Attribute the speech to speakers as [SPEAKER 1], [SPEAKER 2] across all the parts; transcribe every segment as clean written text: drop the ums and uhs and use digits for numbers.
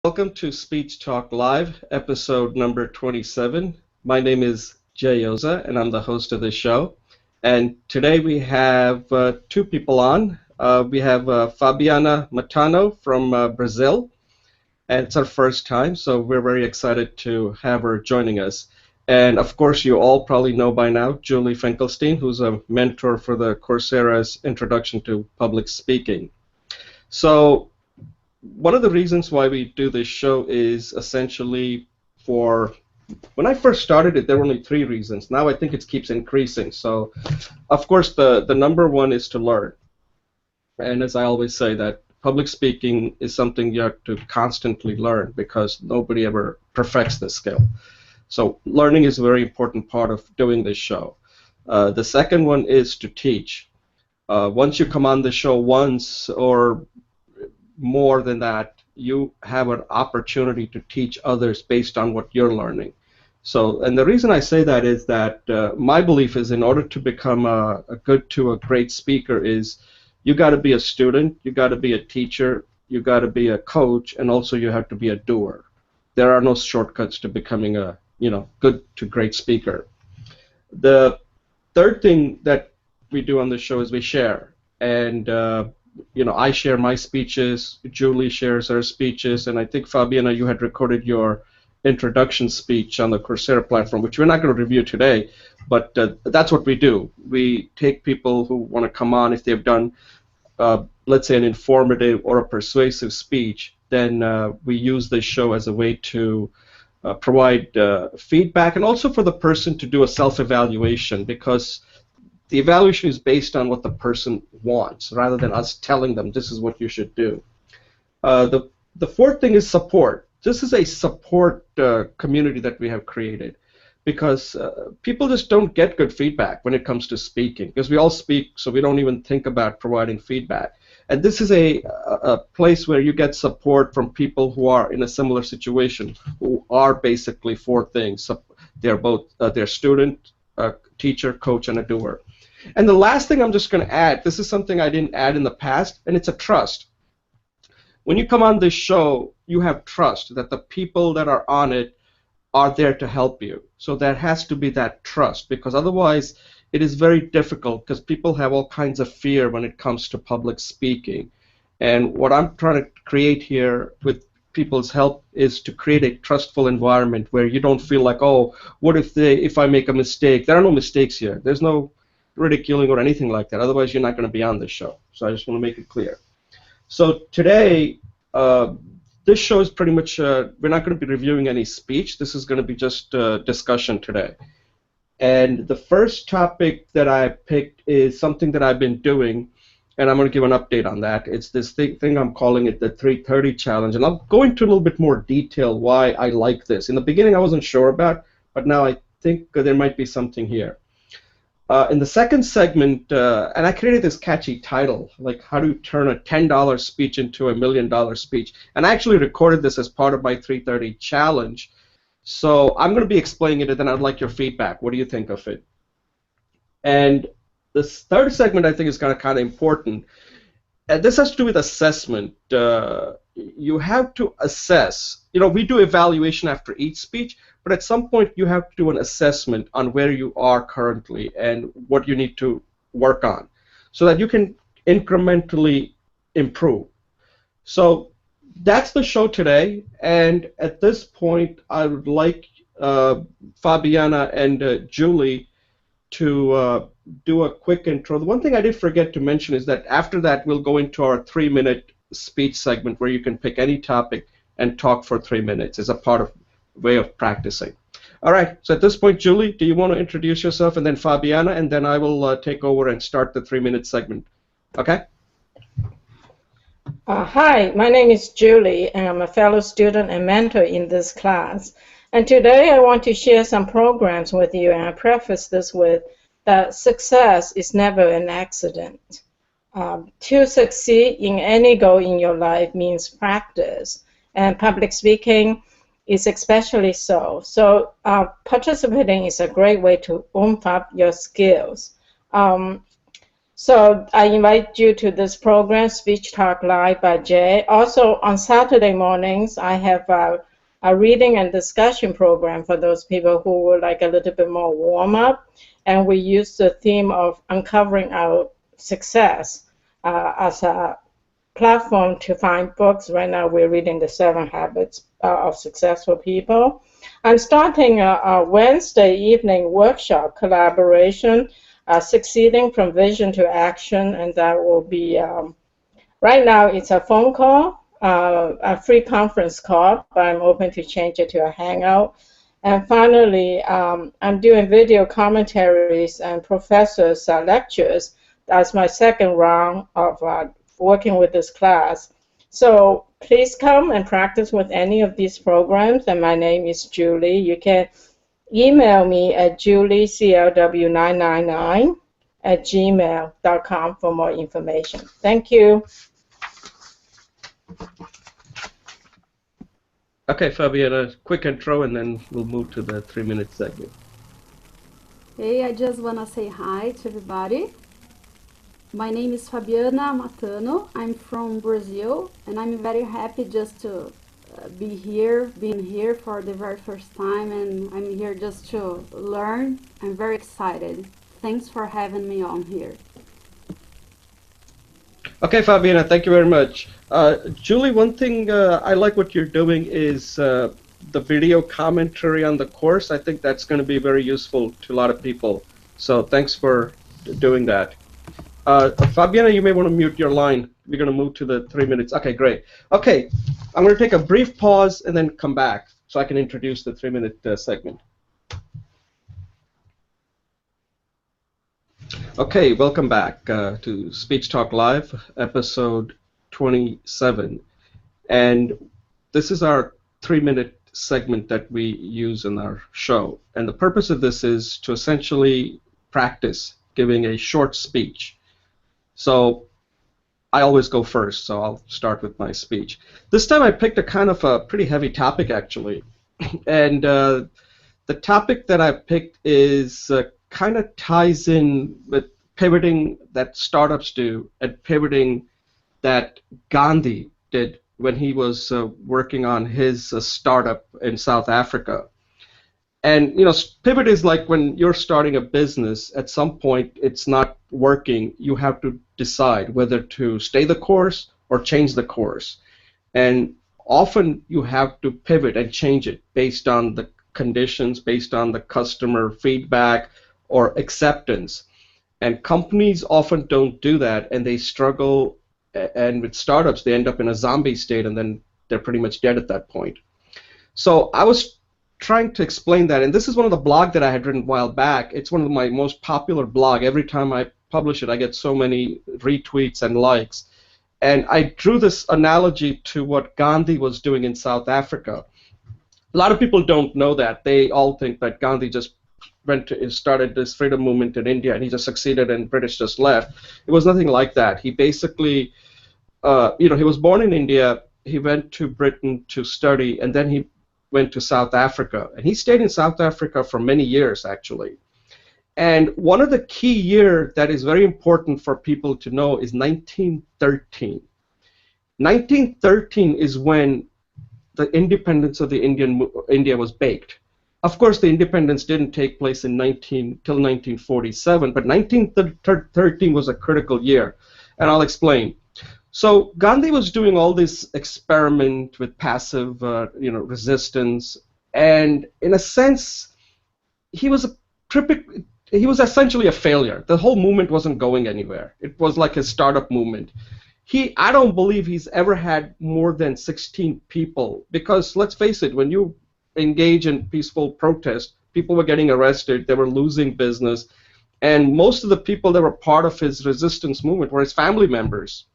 [SPEAKER 1] Welcome to Speech Talk Live, episode number 27. My name is Jay Oza, and I'm the host of this show. And today we have two people on. We have Fabiana Matano from Brazil, and it's our first time, so we're very excited to have her joining us. And of course, you all probably know by now Julie Finkelstein, who's a mentor for the Coursera's Introduction to Public Speaking. So one of the reasons why we do this show is essentially for when I first started it, there were only three reasons. Now I think it keeps increasing. So, of course, the number one is to learn. And as I always say, that public speaking is something you have to constantly learn because nobody ever perfects this skill. So learning is a very important part of doing this show. The second one is to teach. Once you come on the show once or more than that, you have an opportunity to teach others based on what you're learning. So, and the reason I say that is that my belief is in order to become a good to a great speaker is you got to be a student, you got to be a teacher, you got to be a coach, and also you have to be a doer. There are no shortcuts to becoming a good to great speaker. The third thing that we do on the show is we share, and I share my speeches, Julie shares her speeches, and I think, Fabiana, you had recorded your introduction speech on the Coursera platform, which we're not going to review today, but that's what we do. We take people who want to come on, if they've done, let's say, an informative or a persuasive speech, then we use this show as a way to provide feedback and also for the person to do a self-evaluation, because the evaluation is based on what the person wants rather than us telling them this is what you should do. The fourth thing is support. This is a support community that we have created because people just don't get good feedback when it comes to speaking, because we all speak, so we don't even think about providing feedback. And this is a place where you get support from people who are in a similar situation, who are basically four things. So they're both they're student, teacher, coach, and a doer. And the last thing I'm just going to add, this is something I didn't add in the past, and it's a trust. When you come on this show, you have trust that the people that are on it are there to help you. So there has to be that trust, because otherwise it is very difficult, because people have all kinds of fear when it comes to public speaking. And what I'm trying to create here with people's help is to create a trustful environment where you don't feel like, oh, what if I make a mistake? There are no mistakes here. There's no ridiculing or anything like that. Otherwise, you're not going to be on this show. So I just want to make it clear. So today, this show is pretty much, we're not going to be reviewing any speech. This is going to be just discussion today. And the first topic that I picked is something that I've been doing, and I'm going to give an update on that. It's this thing I'm calling it the 330 challenge, and I'll go into a little bit more detail why I like this. In the beginning, I wasn't sure about, but now I think there might be something here. In the second segment, and I created this catchy title, like how to turn a $10 speech into a $1 million speech. And I actually recorded this as part of my 330 challenge. So I'm going to be explaining it, and then I'd like your feedback. What do you think of it? And this third segment, I think, is kind of important. And this has to do with assessment. You have to assess. We do evaluation after each speech, but at some point you have to do an assessment on where you are currently and what you need to work on so that you can incrementally improve. So that's the show today, and at this point I would like Fabiana and Julie to do a quick intro. The one thing I did forget to mention is that after that we'll go into our 3-minute speech segment where you can pick any topic and talk for 3 minutes as a part of way of practicing. All right, so at this point, Julie, do you want to introduce yourself, and then Fabiana, and then I will take over and start the 3-minute segment. Okay?
[SPEAKER 2] Hi, my name is Julie, and I'm a fellow student and mentor in this class. And today I want to share some programs with you, and I preface this with that success is never an accident. To succeed in any goal in your life means practice, and public speaking is especially so. So participating is a great way to oomph up your skills. So I invite you to this program, Speech Talk Live by Jay. Also on Saturday mornings, I have a reading and discussion program for those people who would like a little bit more warm up. And we use the theme of uncovering our success as a platform to find books. Right now we're reading the 7 Habits of Successful People. I'm starting a Wednesday evening workshop collaboration, Succeeding from Vision to Action, and that will be, right now it's a phone call, a free conference call, but I'm open to change it to a hangout. And finally, I'm doing video commentaries and professors' lectures. That's my second round of working with this class. So please come and practice with any of these programs. And my name is Julie. You can email me at julieclw999@gmail.com for more information. Thank you.
[SPEAKER 1] Okay, Fabiana, quick intro, and then we'll move to the 3-minute segment.
[SPEAKER 3] Hey, I just want to say hi to everybody. My name is Fabiana Matano. I'm from Brazil, and I'm very happy just to being here for the very first time, and I'm here just to learn. I'm very excited. Thanks for having me on here.
[SPEAKER 1] Okay, Fabiana, thank you very much. Julie, one thing I like what you're doing is the video commentary on the course. I think that's going to be very useful to a lot of people. So thanks for doing that. Fabiana, you may want to mute your line. We're going to move to the 3 minutes. Okay, great. Okay, I'm going to take a brief pause and then come back so I can introduce the 3-minute segment. Okay, welcome back to Speech Talk Live, episode 27. And this is our 3-minute segment that we use in our show. And the purpose of this is to essentially practice giving a short speech. So I always go first, so I'll start with my speech. This time I picked a kind of a pretty heavy topic, actually. And the topic that I picked is kind of ties in with pivoting that startups do and pivoting that Gandhi did when he was working on his startup in South Africa. And you know, pivot is like when you're starting a business, at some point it's not working, you have to decide whether to stay the course or change the course. And often you have to pivot and change it based on the conditions, based on the customer feedback or acceptance. And companies often don't do that, and they struggle, and with startups they end up in a zombie state, and then they're pretty much dead at that point. So I was trying to explain that, and this is one of the blogs that I had written a while back. It's one of my most popular blog. Every time I publish it, I get so many retweets and likes. And I drew this analogy to what Gandhi was doing in South Africa. A lot of people don't know that. They all think that Gandhi just started this freedom movement in India and he just succeeded and British just left. It was nothing like that. He basically, he was born in India. He went to Britain to study, and then he went to South Africa. And he stayed in South Africa for many years, actually. And one of the key years that is very important for people to know is 1913. 1913 is when the independence of India was baked. Of course, the independence didn't take place till 1947, but 1913 was a critical year, and I'll explain. So Gandhi was doing all this experiment with passive, resistance, and in a sense, he was essentially a failure. The whole movement wasn't going anywhere. It was like a startup movement. I don't believe he's ever had more than 16 people, because let's face it, when you engage in peaceful protest, people were getting arrested, they were losing business, and most of the people that were part of his resistance movement were his family members.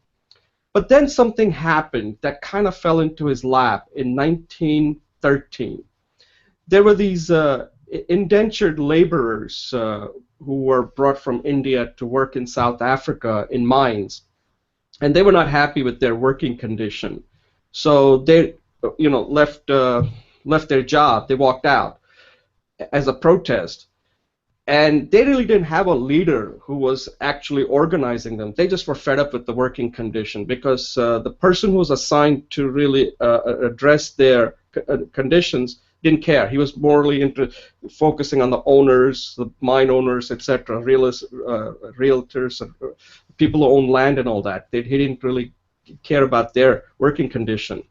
[SPEAKER 1] But then something happened that kind of fell into his lap in 1913. There were these indentured laborers who were brought from India to work in South Africa in mines, and they were not happy with their working condition. So they, left their job. They walked out as a protest. And they really didn't have a leader who was actually organizing them. They just were fed up with the working condition, because the person who was assigned to really address their conditions didn't care. He was morally into focusing on the owners, the mine owners, etc., realtors, people who own land and all that. He didn't really care about their working condition.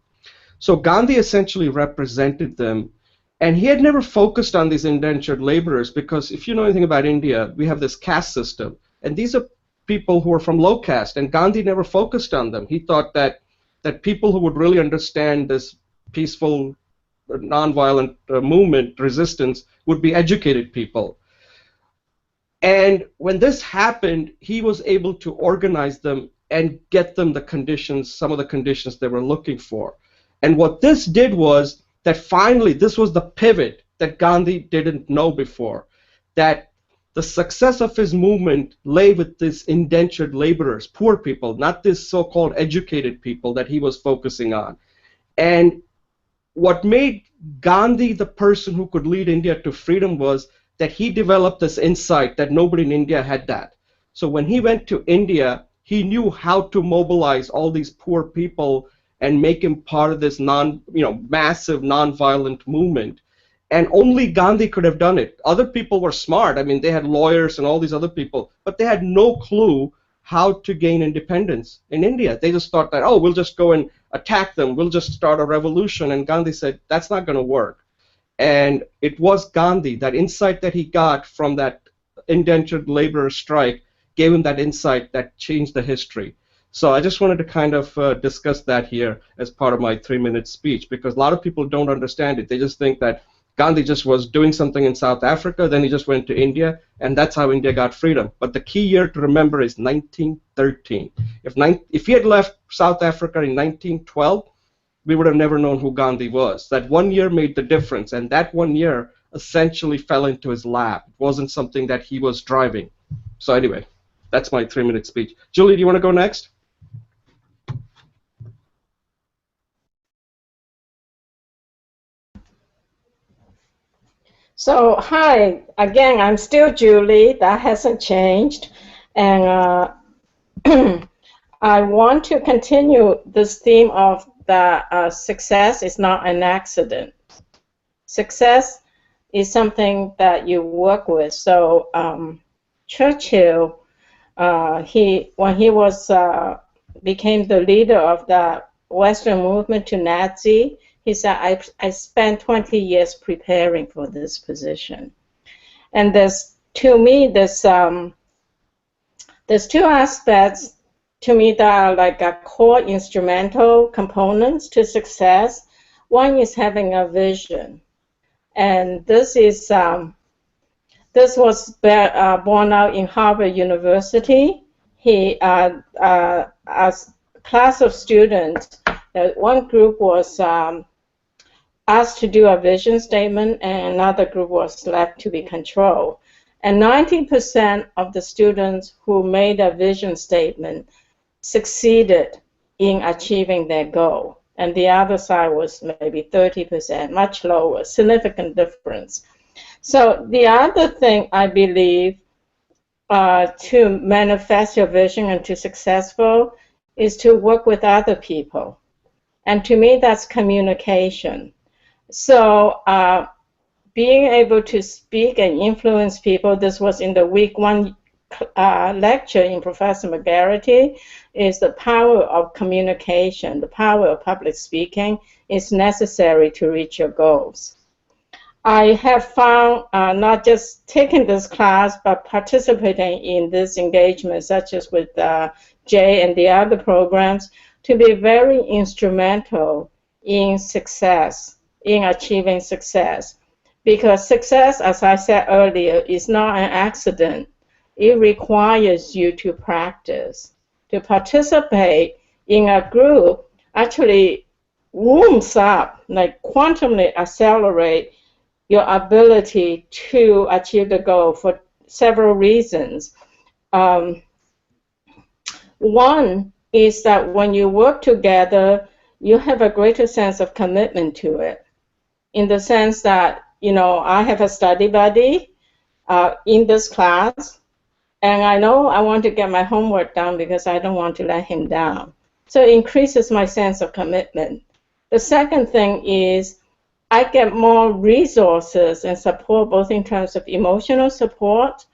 [SPEAKER 1] So Gandhi essentially represented them, and he had never focused on these indentured laborers, because if you know anything about India, we have this caste system, and these are people who are from low caste, and Gandhi never focused on them. He thought that people who would really understand this peaceful, nonviolent movement, resistance, would be educated people. And when this happened, he was able to organize them and get them the conditions, some of the conditions they were looking for. And what this did was that finally, this was the pivot that Gandhi didn't know before, that the success of his movement lay with these indentured laborers, poor people, not this so-called educated people that he was focusing on. And what made Gandhi the person who could lead India to freedom was that he developed this insight that nobody in India had that. So when he went to India, he knew how to mobilize all these poor people and make him part of this massive nonviolent movement. And only Gandhi could have done it. Other people were smart. I mean, they had lawyers and all these other people, but they had no clue how to gain independence in India. They just thought that, oh, we'll just go and attack them. We'll just start a revolution. And Gandhi said, that's not going to work. And it was Gandhi, that insight that he got from that indentured labor strike gave him that insight that changed the history. So I just wanted to kind of discuss that here as part of my 3-minute speech, because a lot of people don't understand it. They just think that Gandhi just was doing something in South Africa, then he just went to India, and that's how India got freedom. But the key year to remember is 1913. If he had left South Africa in 1912, we would have never known who Gandhi was. That 1 year made the difference, and that 1 year essentially fell into his lap. It wasn't something that he was driving. So anyway, that's my 3-minute speech. Julie, do you want to go next?
[SPEAKER 2] So, hi, again, I'm still Julie. That hasn't changed. And I want to continue this theme of that success is not an accident. Success is something that you work with. So Churchill, when he was became the leader of the Western movement to Nazi, he said, I spent 20 years preparing for this position. And to me, there's two aspects to me that are like a core instrumental components to success. One is having a vision, and this was born out in Harvard University. As a class of students, one group was asked to do a vision statement, and another group was left to be controlled. And 90% of the students who made a vision statement succeeded in achieving their goal. And the other side was maybe 30%, much lower, significant difference. So the other thing I believe to manifest your vision and to successful is to work with other people. And to me, that's communication. So being able to speak and influence people, this was in the week 1 lecture in Professor McGarity, is the power of communication, the power of public speaking is necessary to reach your goals. I have found not just taking this class, but participating in this engagement, such as with Jay and the other programs, to be very instrumental in success, in achieving success. Because success, as I said earlier, is not an accident. It requires you to practice. To participate in a group actually warms up, like quantumly accelerate your ability to achieve the goal for several reasons. One is that when you work together, you have a greater sense of commitment to it, in the sense that, I have a study buddy, in this class. And I know I want to get my homework done because I don't want to let him down. So it increases my sense of commitment. The second thing is I get more resources and support, both in terms of emotional support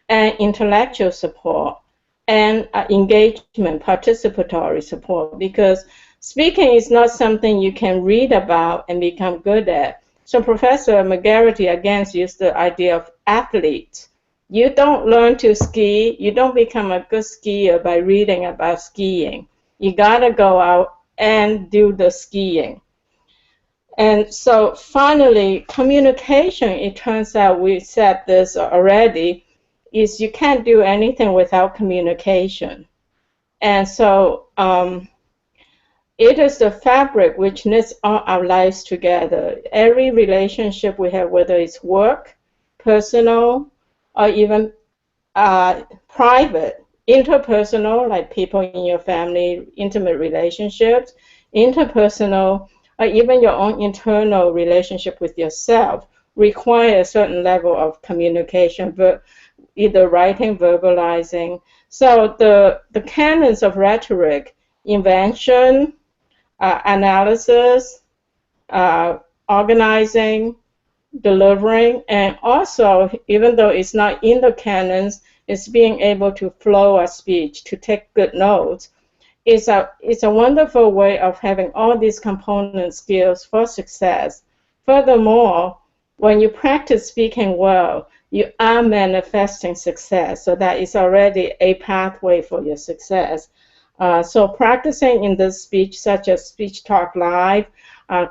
[SPEAKER 2] and intellectual support and engagement, participatory support, because speaking is not something you can read about and become good at. So Professor McGarity again used the idea of athlete. You don't learn to ski, you don't become a good skier by reading about skiing. You gotta go out and do the skiing. And so finally, communication, it turns out we said this already, is you can't do anything without communication. And so it is the fabric which knits all our lives together. Every relationship we have, whether it's work, personal, or even private, interpersonal, like people in your family, intimate relationships, interpersonal, or even your own internal relationship with yourself, require a certain level of communication, but either writing, verbalizing. So the canons of rhetoric, invention, analysis, organizing, delivering, and also, even though it's not in the canons, it's being able to flow a speech, to take good notes. It's a wonderful way of having all these component skills for success. Furthermore, when you practice speaking well, you are manifesting success, so that is already a pathway for your success. So practicing in this speech, such as Speech Talk Live,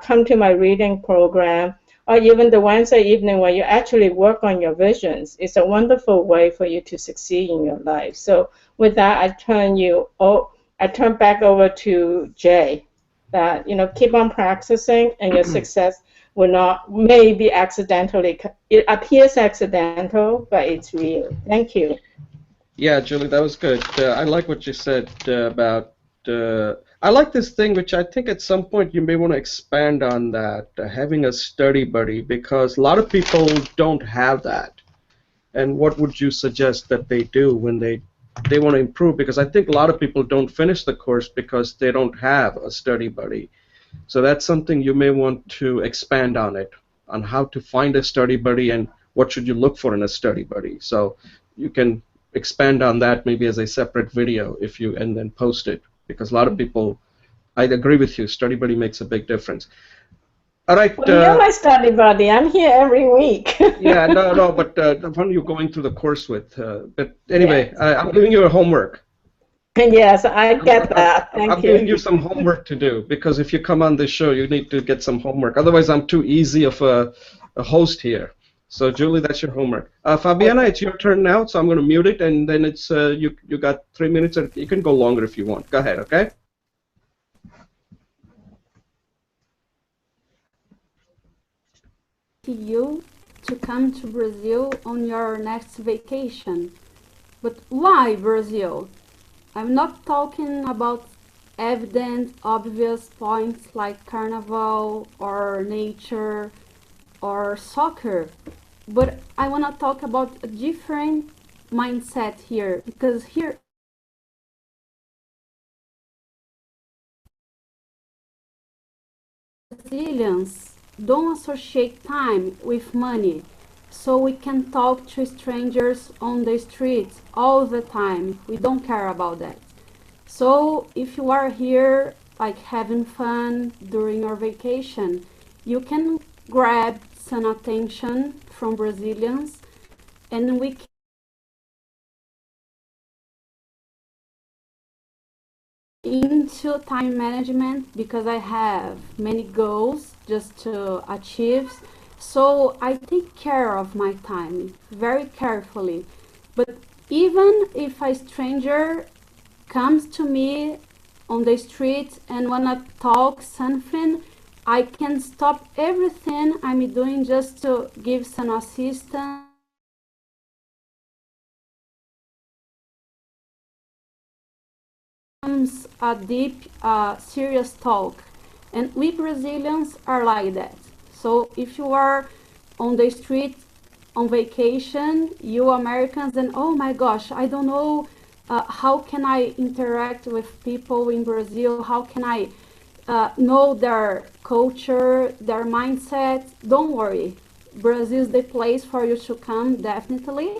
[SPEAKER 2] come to my reading program, or even the Wednesday evening where you actually work on your visions, is a wonderful way for you to succeed in your life. So with that, I turn back over to Jay. That keep on practicing, and your success will not maybe accidentally. It appears accidental, but it's real. Thank you.
[SPEAKER 1] Yeah, Julie, that was good. I like what you said about. I like this thing, which I think at some point you may want to expand on that, having a study buddy, because a lot of people don't have that. And what would you suggest that they do when they want to improve? Because I think a lot of people don't finish the course because they don't have a study buddy. So that's something you may want to expand on it, on how to find a study buddy and what should you look for in a study buddy. So you can expand on that maybe as a separate video and then post it, because a lot of people, I agree with you, study buddy makes a big difference. All right.
[SPEAKER 2] Well, you're my study buddy. I'm here every week.
[SPEAKER 1] Yeah, no, but the one you're going through the course with. But anyway,
[SPEAKER 2] Yes.
[SPEAKER 1] I'm giving you a homework.
[SPEAKER 2] Yes, I get that.
[SPEAKER 1] I'm
[SPEAKER 2] Thank
[SPEAKER 1] giving you
[SPEAKER 2] you.
[SPEAKER 1] some homework to do, because if you come on this show, you need to get some homework. Otherwise, I'm too easy of a host here. So, Julie, that's your homework. Fabiana, it's your turn now, so I'm going to mute it, and then it's you got 3 minutes. You can go longer if you want. Go ahead, okay?
[SPEAKER 3] You to come to Brazil on your next vacation. But why Brazil? I'm not talking about evident, obvious points like carnival or nature or soccer, but I want to talk about a different mindset here, because here Brazilians don't associate time with money, so we can talk to strangers on the streets all the time. We don't care about that. So if you are here like having fun during your vacation, you can grab some attention from Brazilians, and we can into time management, because I have many goals just to achieve. So I take care of my time very carefully. But even if a stranger comes to me on the street and wanna talk something, I can stop everything I'm doing just to give some assistance, a deep, serious talk. And we Brazilians are like that. So if you are on the street on vacation, you Americans, and oh my gosh, I don't know how can I interact with people in Brazil? How can I know their culture, their mindset? Don't worry, Brazil is the place for you to come, definitely,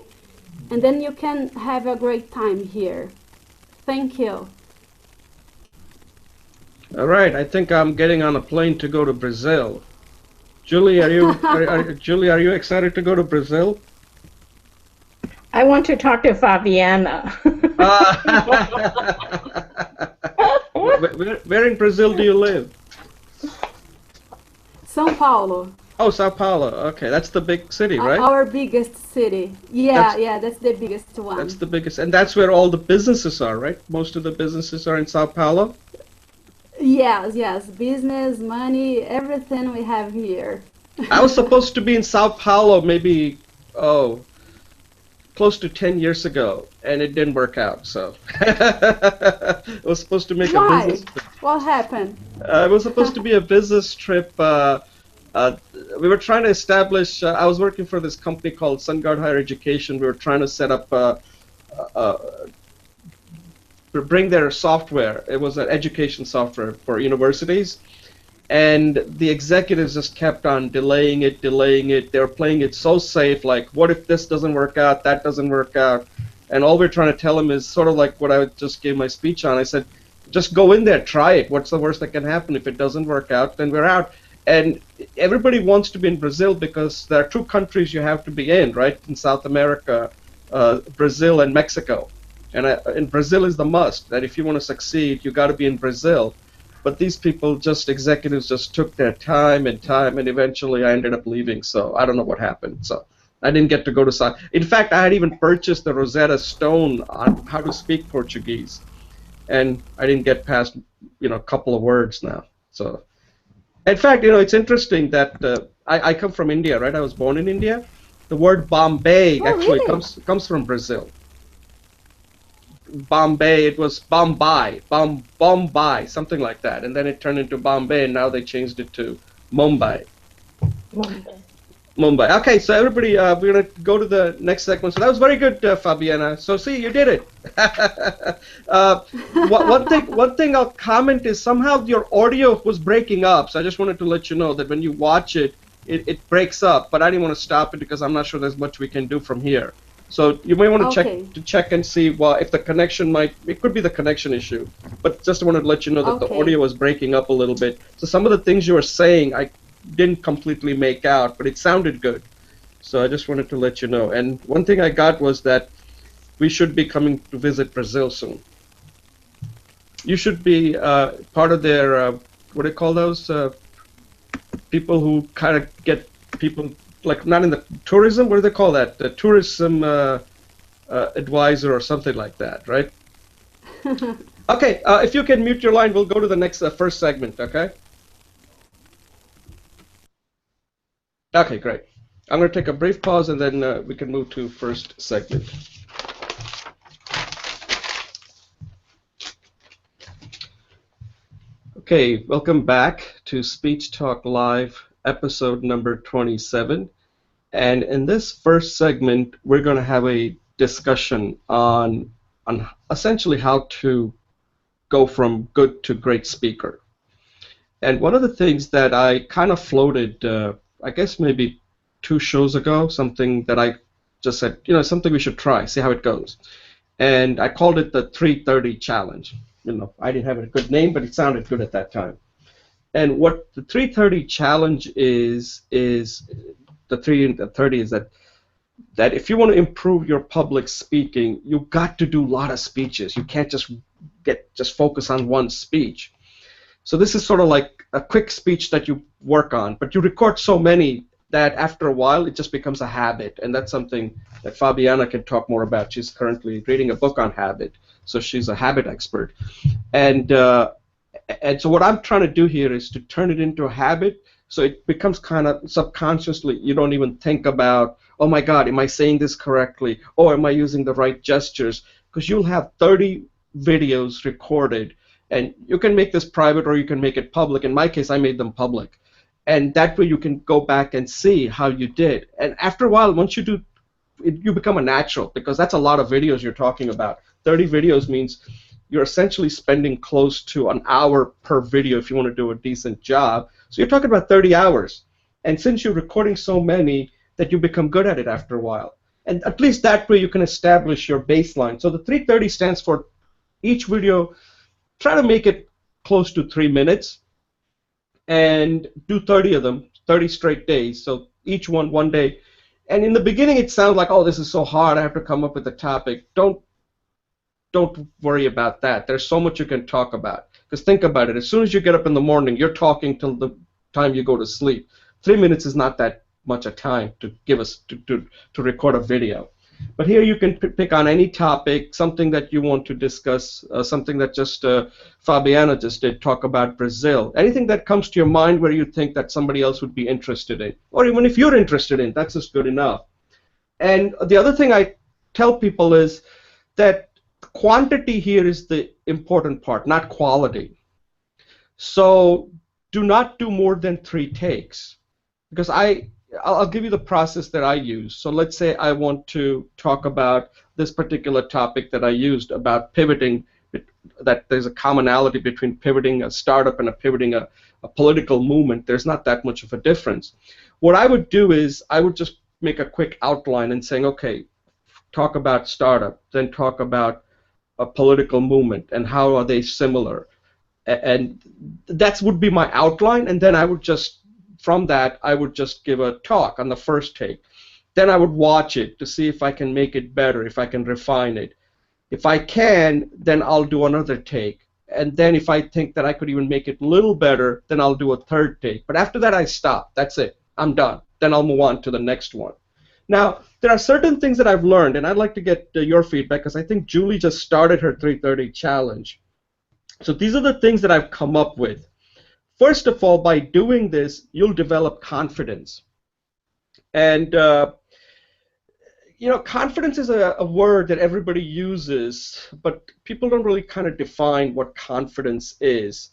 [SPEAKER 3] and then you can have a great time here. Thank you.
[SPEAKER 1] All right, I think I'm getting on a plane to go to Brazil. Julie, Julie, are you excited to go to Brazil?
[SPEAKER 2] I want to talk to Fabiana.
[SPEAKER 1] Where in Brazil do you live?
[SPEAKER 3] São Paulo.
[SPEAKER 1] Oh, Sao Paulo. Okay, that's the big city, right?
[SPEAKER 3] Our biggest city. Yeah, yeah, that's the biggest one.
[SPEAKER 1] That's the biggest, and that's where all the businesses are, right? Most of the businesses are in Sao Paulo.
[SPEAKER 3] Yes, yes. Business, money, everything we have here.
[SPEAKER 1] I was supposed to be in Sao Paulo maybe, close to 10 years ago, and it didn't work out, so. I was supposed to make a business trip.
[SPEAKER 3] What happened?
[SPEAKER 1] It was supposed to be a business trip. We were trying to establish, I was working for this company called SunGuard Higher Education. We were trying to set up, bring their software. It was an education software for universities. And the executives just kept on delaying it. They were playing it so safe, like, what if this doesn't work out, that doesn't work out? And all we're trying to tell them is sort of like what I just gave my speech on. I said, just go in there, try it. What's the worst that can happen? If it doesn't work out, then we're out. And everybody wants to be in Brazil because there are two countries you have to be in, right? In South America, Brazil and Mexico. And Brazil is the must, that if you want to succeed, you got to be in Brazil. But these people, executives just took their time, and eventually I ended up leaving. So I don't know what happened. So I didn't get to go to South. In fact, I had even purchased the Rosetta Stone on how to speak Portuguese, and I didn't get past, a couple of words now. So, in fact, it's interesting that I come from India, right? I was born in India. The word Bombay actually
[SPEAKER 3] really?
[SPEAKER 1] comes from Brazil. Bombay, it was Bombay, something like that, and then it turned into Bombay, and now they changed it to Mumbai. Mumbai. Okay, so everybody, we're gonna go to the next segment. So that was very good, Fabiana. So see, you did it. One thing I'll comment is somehow your audio was breaking up. So I just wanted to let you know that when you watch it, it breaks up. But I didn't want to stop it because I'm not sure there's much we can do from here. So you may want to check and see if the connection it could be the connection issue, but just wanted to let you know that the audio was breaking up a little bit. So some of the things you were saying I didn't completely make out, but it sounded good. So I just wanted to let you know. And one thing I got was that we should be coming to visit Brazil soon. You should be part of their, what do they call those? People who kind of get people, like not in the tourism, what do they call that? The tourism advisor or something like that, right? Okay, if you can mute your line, we'll go to the next first segment, okay? Okay, great. I'm going to take a brief pause and then we can move to first segment. Okay, welcome back to Speech Talk Live, episode number 27. And in this first segment, we're going to have a discussion on essentially how to go from good to great speaker. And one of the things that I kind of floated, I guess maybe 2 shows ago, something that I just said, something we should try, see how it goes. And I called it the 330 challenge. I didn't have a good name, but it sounded good at that time. And what the 330 challenge is the 330 is that if you want to improve your public speaking, you got to do a lot of speeches. You can't just focus on one speech. So this is sort of like a quick speech that you work on, but you record so many that after a while it just becomes a habit, and that's something that Fabiana can talk more about. She's currently reading a book on habit, so she's a habit expert. And so what I'm trying to do here is to turn it into a habit, so it becomes kind of subconsciously, you don't even think about, oh my God, am I saying this correctly? Or am I using the right gestures? Because you'll have 30 videos recorded, and you can make this private or you can make it public. In my case, I made them public. And that way you can go back and see how you did. And after a while, once you do, you become a natural, because that's a lot of videos you're talking about. 30 videos means you're essentially spending close to an hour per video if you want to do a decent job. So you're talking about 30 hours. And since you're recording so many, that you become good at it after a while. And at least that way you can establish your baseline. So the 330 stands for each video, try to make it close to 3 minutes and do 30 of them, 30 straight days. So each one day. And in the beginning it sounds like, oh, this is so hard, I have to come up with a topic. Don't worry about that. There's so much you can talk about. Because think about it, as soon as you get up in the morning, you're talking till the time you go to sleep. 3 minutes is not that much a time to give us to record a video. But here you can pick on any topic, something that you want to discuss, something that just Fabiana just did, talk about Brazil. Anything that comes to your mind where you think that somebody else would be interested in. Or even if you're interested in, that's just good enough. And the other thing I tell people is that quantity here is the important part, not quality. So do not do more than 3 takes. Because I'll give you the process that I use. So let's say I want to talk about this particular topic that I used about pivoting, that there's a commonality between pivoting a startup and pivoting a political movement. There's not that much of a difference. What I would do is I would just make a quick outline and saying, okay, talk about startup, then talk about a political movement and how are they similar. And that would be my outline, and then I would just from that, I would just give a talk on the first take. Then I would watch it to see if I can make it better, if I can refine it. If I can, then I'll do another take. And then if I think that I could even make it a little better, then I'll do a third take. But after that, I stop. That's it. I'm done. Then I'll move on to the next one. Now, there are certain things that I've learned, and I'd like to get your feedback, because I think Julie just started her 330 challenge. So these are the things that I've come up with. First of all, by doing this, you'll develop confidence. And, you know, confidence is a word that everybody uses, but people don't really kind of define what confidence is.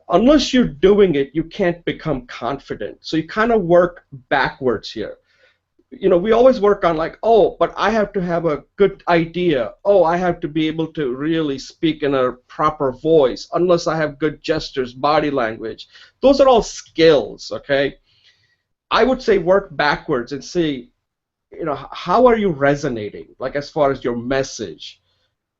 [SPEAKER 1] Unless you're doing it, you can't become confident. So you kind of work backwards here. You know, we always work on like, oh, but I have to have a good idea. Oh, I have to be able to really speak in a proper voice, unless I have good gestures, body language. Those are all skills, okay? I would say work backwards and see, you know, how are you resonating, like as far as your message?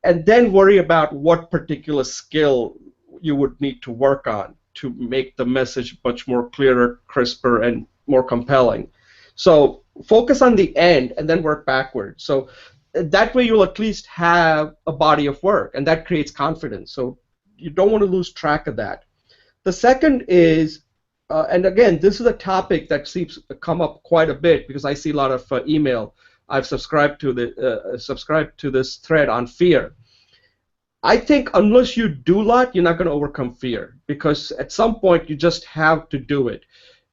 [SPEAKER 1] And then worry about what particular skill you would need to work on to make the message much more clearer, crisper, and more compelling. So focus on the end and then work backwards. So that way you'll at least have a body of work, and that creates confidence. So you don't want to lose track of that. The second is, and again, this is a topic that seems to come up quite a bit because I see a lot of email. I've subscribed to this thread on fear. I think unless you do a lot, you're not going to overcome fear, because at some point you just have to do it.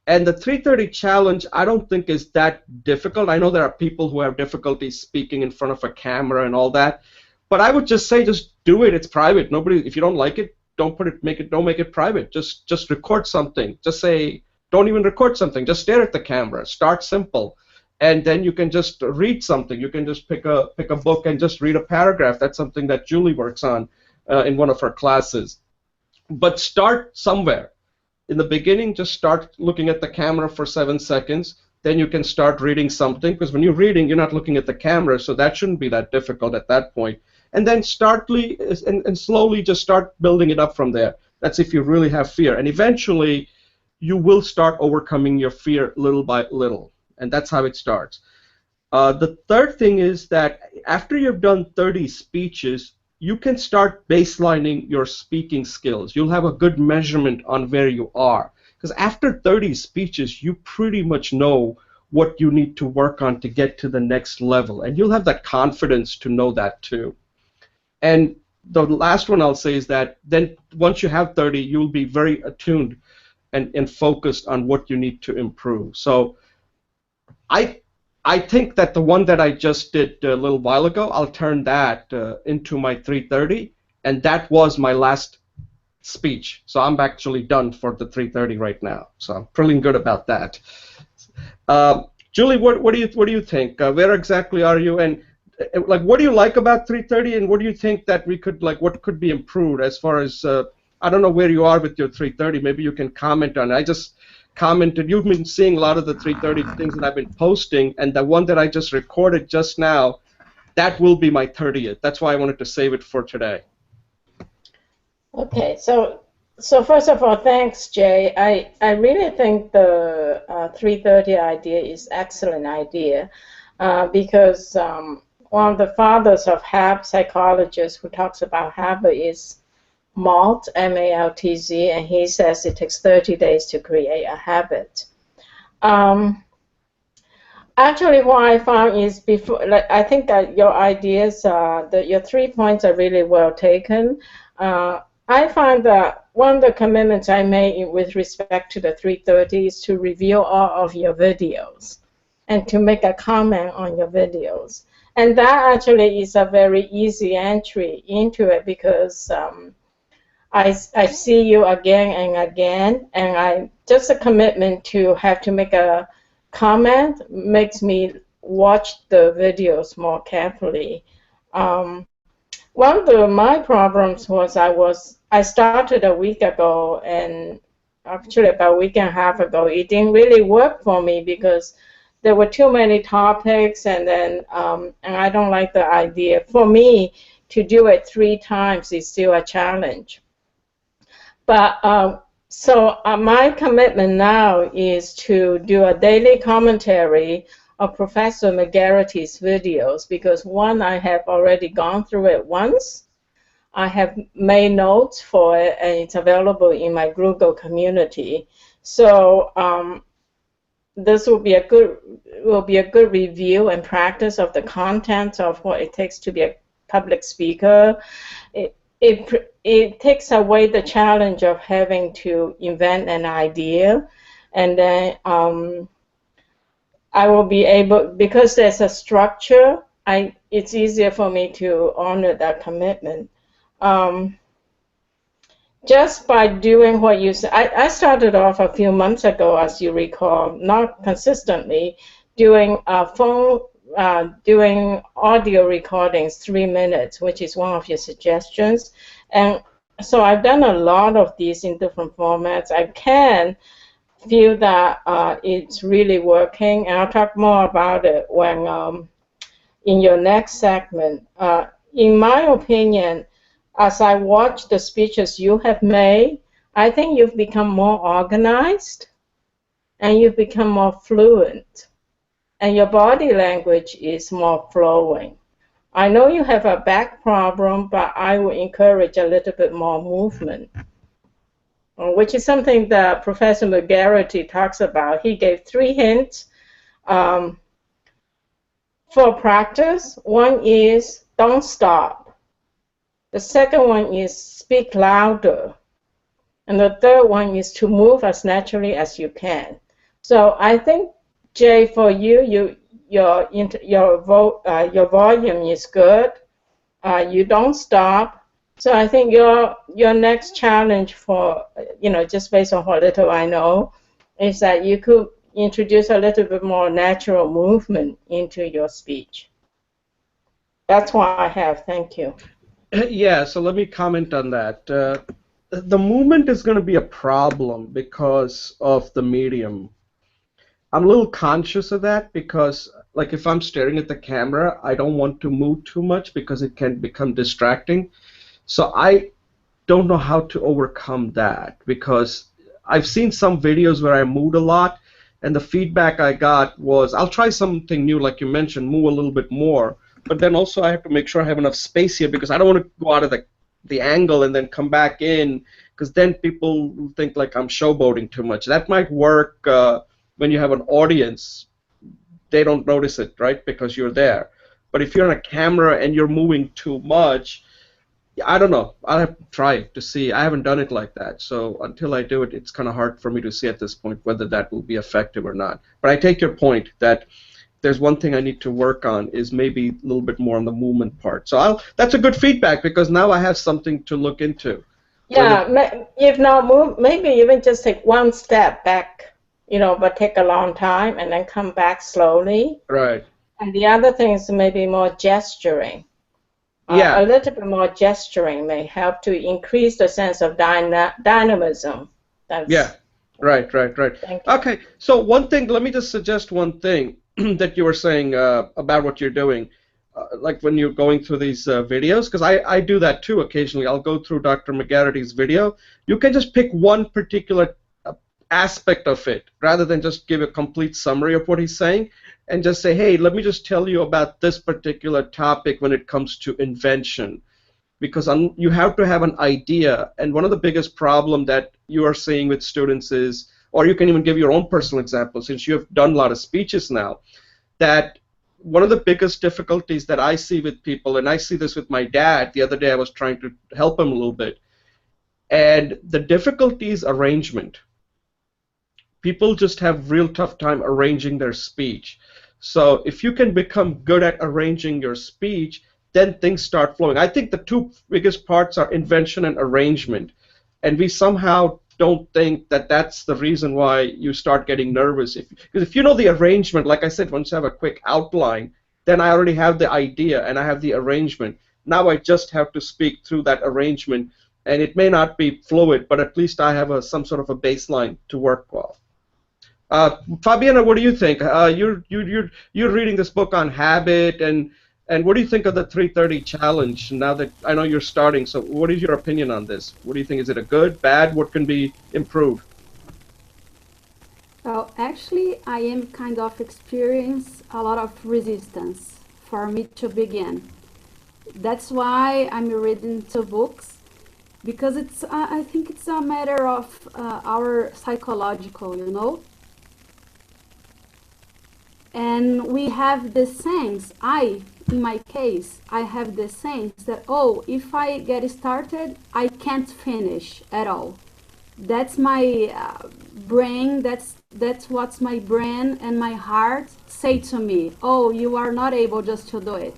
[SPEAKER 1] And the 330 challenge, I don't think is that difficult. I know there are people who have difficulty speaking in front of a camera and all that, but I would just say just do it. It's private. Nobody, if you don't like it, don't make it private. Just record something. Just say, don't even record something. Just stare at the camera. Start simple, and then you can just read something. You can just pick a book and just read a paragraph. That's something that Julie works on in one of her classes. But start somewhere. In the beginning, just start looking at the camera for 7 seconds. Then you can start reading something, because when you're reading, you're not looking at the camera, so that shouldn't be that difficult at that point. And then and slowly just start building it up from there. That's if you really have fear. And eventually, you will start overcoming your fear little by little. And that's how it starts. The third thing is that after you've done 30 speeches, you can start baselining your speaking skills. You'll have a good measurement on where you are. Because after 30 speeches, you pretty much know what you need to work on to get to the next level. And you'll have that confidence to know that too. And the last one I'll say is that then once you have 30, you'll be very attuned and focused on what you need to improve. So I think that the one that I just did a little while ago, I'll turn that into my 330, and that was my last speech. So I'm actually done for the 3:30 right now. So I'm feeling good about that. Julie, what do you think? Where exactly are you? And like, what do you like about 3:30? And what do you think that we could like? What could be improved as far as I don't know where you are with your 3:30. Maybe you can comment on it. I just commented. You've been seeing a lot of the 3:30 things that I've been posting, and the one that I just recorded just now, that will be my 30th. That's why I wanted to save it for today.
[SPEAKER 2] Okay, so first of all, thanks, Jay. I really think the 3:30 idea is excellent idea because one of the fathers of habit psychologists who talks about habit is Malt, M-A-L-T-Z, and he says it takes 30 days to create a habit. Actually, what I found is before, like, I think that your ideas, your 3 points are really well taken. I find that one of the commitments I made with respect to the 3:30 is to review all of your videos and to make a comment on your videos. And that actually is a very easy entry into it because I see you again and again, and just a commitment to have to make a comment makes me watch the videos more carefully. One of my problems was I started a week ago, and actually about a week and a half ago, it didn't really work for me because there were too many topics, and then and I don't like the idea. For me, to do it 3 times is still a challenge. But so my commitment now is to do a daily commentary of Professor McGarrity's videos because one, I have already gone through it once. I have made notes for it, and it's available in my Google community. So this will be a good review and practice of the content of what it takes to be a public speaker. It takes away the challenge of having to invent an idea, and then I will be able, because there's a structure, it's easier for me to honor that commitment. Just by doing what you said, I started off a few months ago, as you recall, not consistently, doing doing audio recordings, 3 minutes, which is one of your suggestions. And so I've done a lot of these in different formats. I can feel that it's really working, and I'll talk more about it when in your next segment. In my opinion, as I watch the speeches you have made, I think you've become more organized and you've become more fluent, and your body language is more flowing. I know you have a back problem, but I would encourage a little bit more movement, which is something that Professor McGarrity talks about. He gave 3 hints for practice. One is don't stop. The second one is speak louder. And the third one is to move as naturally as you can. So I think, Jay, for you, your volume is good. You don't stop. So I think your next challenge for, just based on what little I know, is that you could introduce a little bit more natural movement into your speech. That's what I have. Thank you.
[SPEAKER 1] Yeah, so let me comment on that. The movement is going to be a problem because of the medium. I'm a little conscious of that because, like, if I'm staring at the camera, I don't want to move too much because it can become distracting. So I don't know how to overcome that because I've seen some videos where I moved a lot, and the feedback I got was, I'll try something new, like you mentioned, move a little bit more. But then also I have to make sure I have enough space here because I don't want to go out of the angle and then come back in, because then people think like I'm showboating too much. That might work when you have an audience. They don't notice it, right, because you're there. But if you're on a camera and you're moving too much, I don't know. I'll have to try it to see. I haven't done it like that. So until I do it, it's kind of hard for me to see at this point whether that will be effective or not. But I take your point that there's one thing I need to work on is maybe a little bit more on the movement part. So that's a good feedback because now I have something to look into.
[SPEAKER 2] Yeah, if not move, maybe even just take one step back, but take a long time and then come back slowly.
[SPEAKER 1] Right.
[SPEAKER 2] And the other thing is maybe more gesturing.
[SPEAKER 1] Yeah.
[SPEAKER 2] A little bit more gesturing may help to increase the sense of dynamism.
[SPEAKER 1] Yeah. Right.
[SPEAKER 2] Thank you.
[SPEAKER 1] Okay. So one thing, let me just suggest one thing that you were saying about what you're doing. Like when you're going through these videos, because I do that too occasionally. I'll go through Dr. McGarrity's video. You can just pick one particular aspect of it rather than just give a complete summary of what he's saying, and just say, hey, let me just tell you about this particular topic when it comes to invention, because you have to have an idea. And one of the biggest problem that you are seeing with students is, or you can even give your own personal example since you have done a lot of speeches now, that one of the biggest difficulties that I see with people, and I see this with my dad, the other day I was trying to help him a little bit, and the difficulty is arrangement. People just have real tough time arranging their speech. So if you can become good at arranging your speech, then things start flowing. I think the two biggest parts are invention and arrangement. And we somehow don't think that that's the reason why you start getting nervous. Because if you know the arrangement, like I said, once you have a quick outline, then I already have the idea and I have the arrangement. Now I just have to speak through that arrangement. And it may not be fluid, but at least I have some sort of a baseline to work with. Fabiana, what do you think? You're reading this book on habit, and what do you think of the 330 challenge? Now that I know you're starting, so what is your opinion on this? What do you think? Is it a good, bad? What can be improved?
[SPEAKER 3] Well, actually, I am kind of experience a lot of resistance for me to begin. That's why I'm reading two books, because I think it's a matter of our psychological, and we have the sense, in my case, I have the sense that, oh, if I get started, I can't finish at all. That's my brain, that's what my brain and my heart say to me. Oh, you are not able just to do it.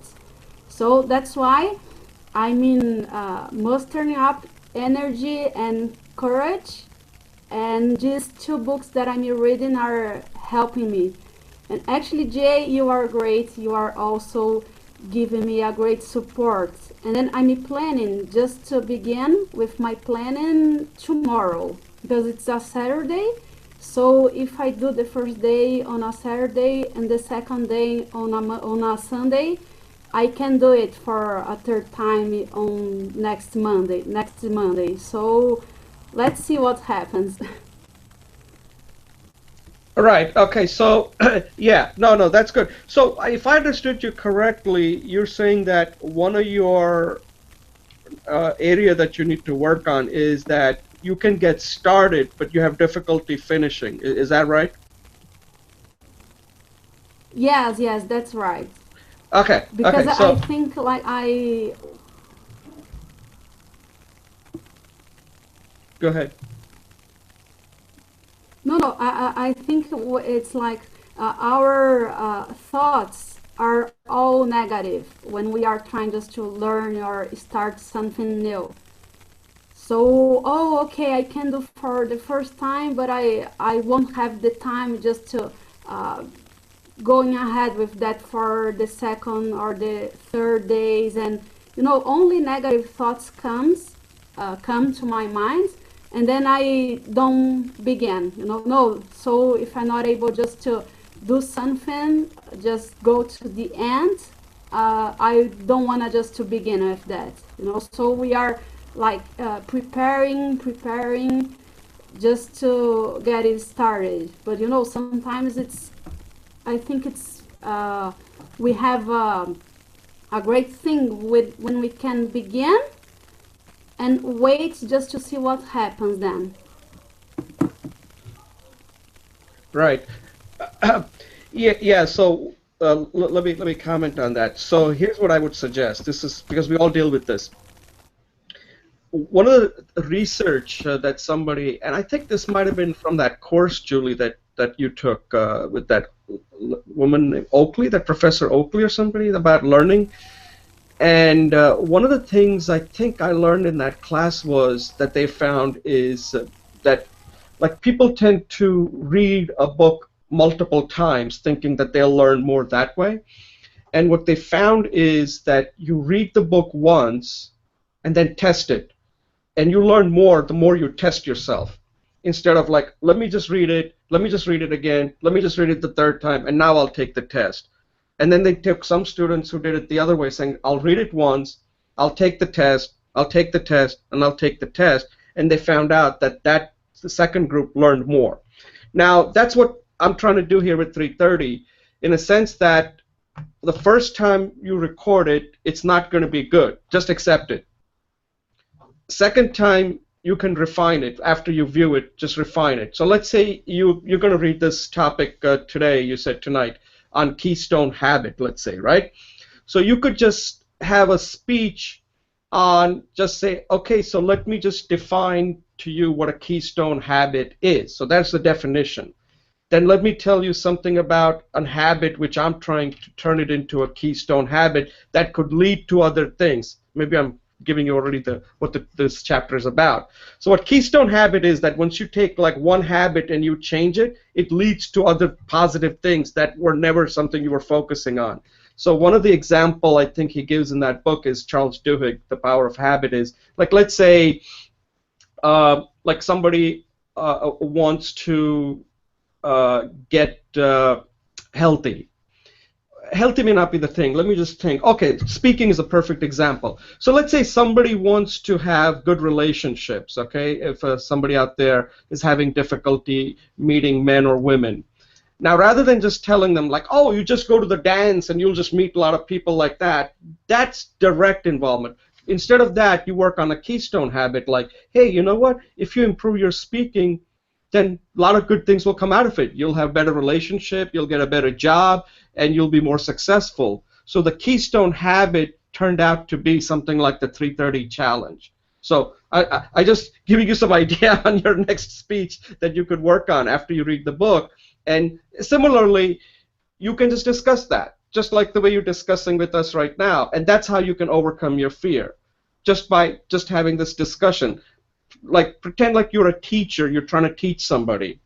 [SPEAKER 3] So that's why I'm mustering up energy and courage, and these two books that I'm reading are helping me. And actually, Jay, you are great. You are also giving me a great support. And then I'm planning just to begin with my planning tomorrow, because it's a Saturday. So if I do the first day on a Saturday and the second day on a Sunday, I can do it for a third time on next Monday. So let's see what happens.
[SPEAKER 1] Right. Okay. So, yeah. No, that's good. So, if I understood you correctly, you're saying that one of your area that you need to work on is that you can get started, but you have difficulty finishing. Is that right?
[SPEAKER 3] Yes, that's right.
[SPEAKER 1] Okay.
[SPEAKER 3] Because
[SPEAKER 1] Okay. So,
[SPEAKER 3] I think
[SPEAKER 1] go ahead.
[SPEAKER 3] No, I think it's like our thoughts are all negative when we are trying just to learn or start something new. So, oh, okay, I can do for the first time, but I won't have the time just to going ahead with that for the second or the third days. And only negative thoughts come to my mind, and then I don't begin. No. So if I'm not able just to do something, just go to the end. I don't want to just to begin with that. So we are like preparing just to get it started. But sometimes I think it's we have a great thing with when we can begin and wait just to see what happens then.
[SPEAKER 1] Right. Yeah. So let me comment on that. So here's what I would suggest. This is because we all deal with this. One of the research that somebody, and I think this might have been from that course, Julie, that you took with that woman named Oakley, that Professor Oakley or somebody, about learning. And one of the things I think I learned in that class was that they found is that like people tend to read a book multiple times thinking that they'll learn more that way. And what they found is that you read the book once and then test it, and you learn more the more you test yourself. Instead of like, let me just read it, let me just read it again, let me just read it the third time, and now I'll take the test. And then they took some students who did it the other way, saying, I'll read it once, I'll take the test, I'll take the test, and I'll take the test. And they found out that the second group learned more. Now, that's what I'm trying to do here with 330, in a sense that the first time you record it, it's not going to be good. Just accept it. Second time, you can refine it. After you view it, just refine it. So let's say you're going to read this topic today, you said tonight, on keystone habit, let's say, right? So you could just have a speech on, just say, okay, so let me just define to you what a keystone habit is. So that's the definition. Then let me tell you something about a habit which I'm trying to turn it into a keystone habit that could lead to other things. Maybe I'm giving you already this chapter is about. So what keystone habit is that once you take like one habit and you change it, it leads to other positive things that were never something you were focusing on. So one of the example I think he gives in that book is Charles Duhigg, The Power of Habit, is like, let's say like somebody wants to get healthy. Healthy may not be the thing. Let me just think. Okay, speaking is a perfect example. So let's say somebody wants to have good relationships, okay? If somebody out there is having difficulty meeting men or women. Now, rather than just telling them like, oh, you just go to the dance and you'll just meet a lot of people like that, that's direct involvement. Instead of that, you work on a keystone habit like, hey, you know what? If you improve your speaking, then a lot of good things will come out of it. You'll have better relationship, you'll get a better job, and you'll be more successful. So the keystone habit turned out to be something like the 330 challenge. So I just giving you some idea on your next speech that you could work on after you read the book. And similarly, you can just discuss that, just like the way you're discussing with us right now. And that's how you can overcome your fear, just by just having this discussion. Like pretend like you're a teacher, you're trying to teach somebody.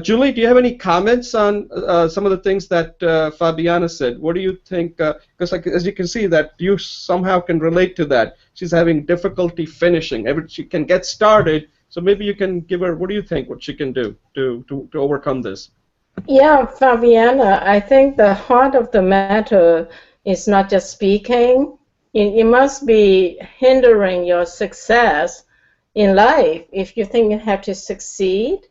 [SPEAKER 1] Julie, do you have any comments on some of the things that Fabiana said? What do you think? Because like, as you can see, that you somehow can relate to that. She's having difficulty finishing. She can get started, so maybe you can give her, what do you think, what she can do to overcome this?
[SPEAKER 2] Yeah, Fabiana, I think the heart of the matter is not just speaking. It must be hindering your success in life. If you think you have to succeed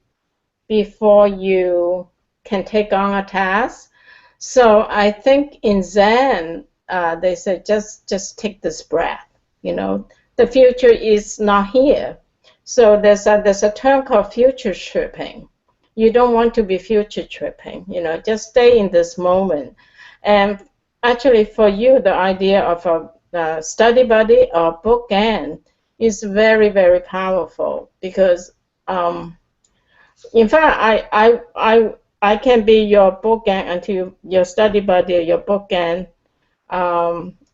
[SPEAKER 2] before you can take on a task. So I think in Zen, they said just take this breath. You know, the future is not here. So there's a term called future tripping. You don't want to be future tripping. You know, just stay in this moment. And actually, for you, the idea of a study buddy or bookend is very, very powerful because, in fact, I can be your bookend until your study buddy or your bookend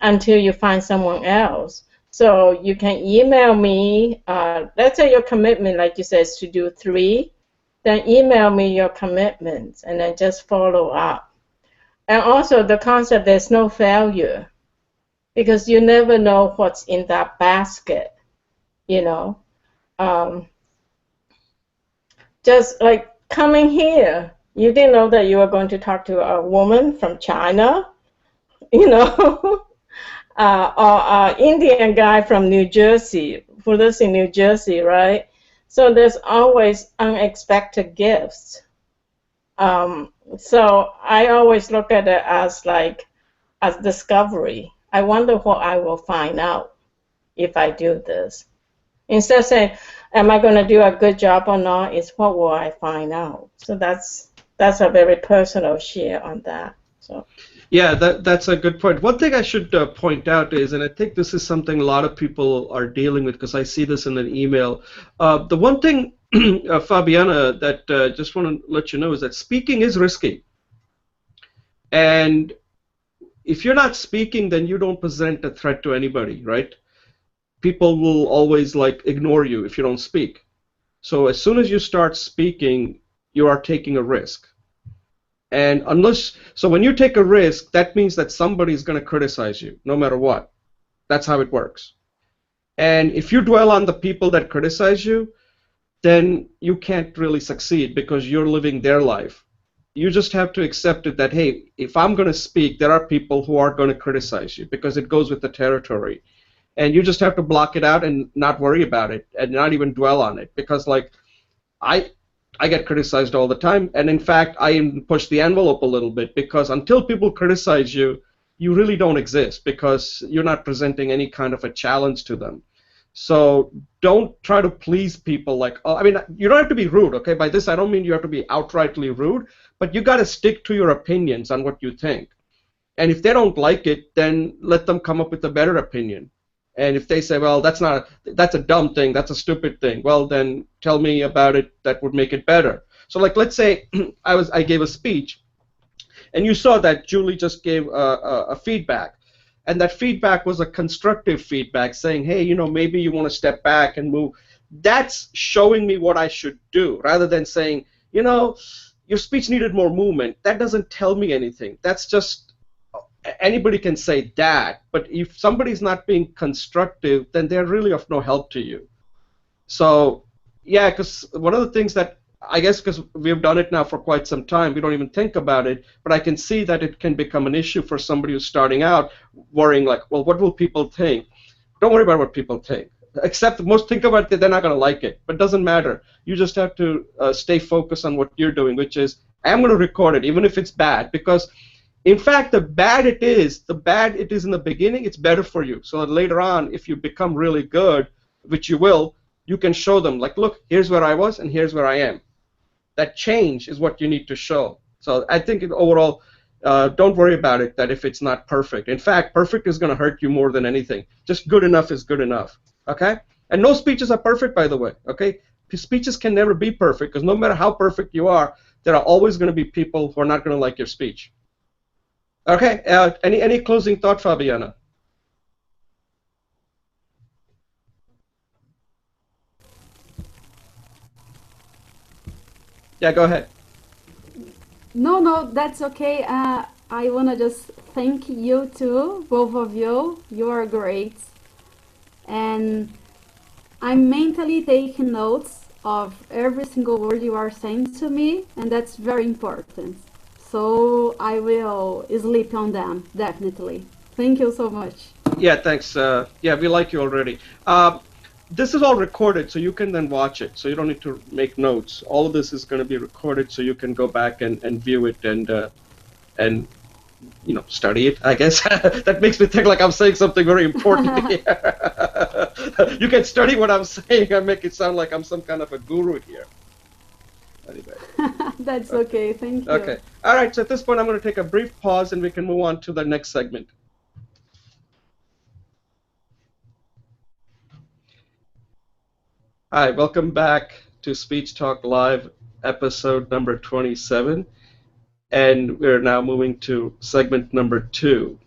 [SPEAKER 2] until you find someone else. So you can email me. Let's say your commitment, like you said, is to do 3. Then email me your commitments and then just follow up. And also the concept there's no failure because you never know what's in that basket, you know. Just like coming here, you didn't know that you were going to talk to a woman from China, you know, or an Indian guy from New Jersey who lives in New Jersey, right? So there's always unexpected gifts. So I always look at it as like as discovery. I wonder what I will find out if I do this. Instead of saying, am I going to do a good job or not, it's what will I find out. So that's a very personal share on that. So.
[SPEAKER 1] Yeah, that's a good point. One thing I should point out is, and I think this is something a lot of people are dealing with because I see this in an email. The one thing, Fabiana, that just want to let you know is that speaking is risky. And if you're not speaking, then you don't present a threat to anybody, right? People will always like ignore you if you don't speak. So as soon as you start speaking, you are taking a risk. And so when you take a risk, that means that somebody's going to criticize you, no matter what. That's how it works. And if you dwell on the people that criticize you, then you can't really succeed because you're living their life. You just have to accept it that, hey, if I'm going to speak, there are people who are going to criticize you because it goes with the territory. And you just have to block it out and not worry about it and not even dwell on it. Because, like, I get criticized all the time. And, in fact, I even push the envelope a little bit because until people criticize you, you really don't exist because you're not presenting any kind of a challenge to them. So don't try to please people like, oh, I mean, you don't have to be rude, okay? By this, I don't mean you have to be outrightly rude, but you got to stick to your opinions on what you think. And if they don't like it, then let them come up with a better opinion. And if they say, well, that's a dumb thing, that's a stupid thing, well, then tell me about it that would make it better. So, like, let's say I gave a speech, and you saw that Julie just gave a feedback. And that feedback was a constructive feedback saying, hey, you know, maybe you want to step back and move. That's showing me what I should do rather than saying, you know, your speech needed more movement. That doesn't tell me anything. That's just, anybody can say that. But if somebody's not being constructive, then they're really of no help to you. So, yeah, because one of the things that, I guess because we've done it now for quite some time, we don't even think about it, but I can see that it can become an issue for somebody who's starting out, worrying like, well, what will people think? Don't worry about what people think. Except most think about it, they're not going to like it, but it doesn't matter. You just have to stay focused on what you're doing, which is, I'm going to record it, even if it's bad, because in fact, the bad it is in the beginning, it's better for you. So that later on, if you become really good, which you will, you can show them, like, look, here's where I was and here's where I am. That change is what you need to show. So I think overall, don't worry about it that if it's not perfect. In fact, perfect is going to hurt you more than anything. Just good enough is good enough. Okay? And no speeches are perfect, by the way. Okay? Speeches can never be perfect because no matter how perfect you are, there are always going to be people who are not going to like your speech. Okay? Any closing thought, Fabiana? Yeah, go ahead.
[SPEAKER 3] No, that's okay. I wanna just thank you too, both of you. You are great. And I'm mentally taking notes of every single word you are saying to me, and that's very important. So I will sleep on them, definitely. Thank you so much.
[SPEAKER 1] Yeah, thanks. Yeah, we like you already. This is all recorded, so you can then watch it. So you don't need to make notes. All of this is going to be recorded, so you can go back and view it and you know, study it, I guess. That makes me think like I'm saying something very important here. You can study what I'm saying and make it sound like I'm some kind of a guru here. Anyway.
[SPEAKER 3] That's okay, thank you.
[SPEAKER 1] Okay. All right, so at this point, I'm going to take a brief pause, and we can move on to the next segment. Hi, welcome back to Speech Talk Live, episode number 27. And we're now moving to segment number 2.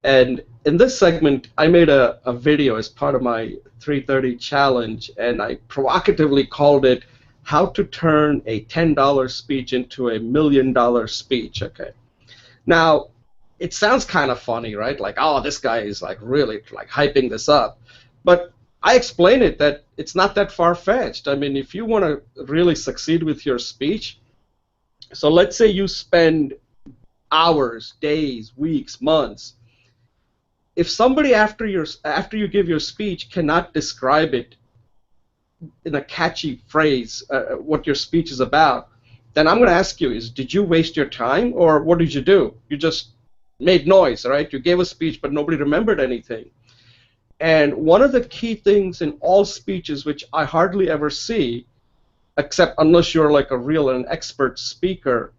[SPEAKER 1] And in this segment, I made a video as part of my 3:30 challenge, and I provocatively called it How to Turn a $10 Speech into a $1 Million Speech. Okay. Now, it sounds kind of funny, right? Like, oh, this guy is like really like hyping this up. But I explain it that it's not that far-fetched. I mean, if you want to really succeed with your speech, so let's say you spend hours, days, weeks, months. If somebody after you give your speech cannot describe it in a catchy phrase, what your speech is about, then I'm going to ask you did you waste your time, or what did you do? You just made noise, right? You gave a speech, but nobody remembered anything. And one of the key things in all speeches, which I hardly ever see, except unless you're like a real and expert speaker,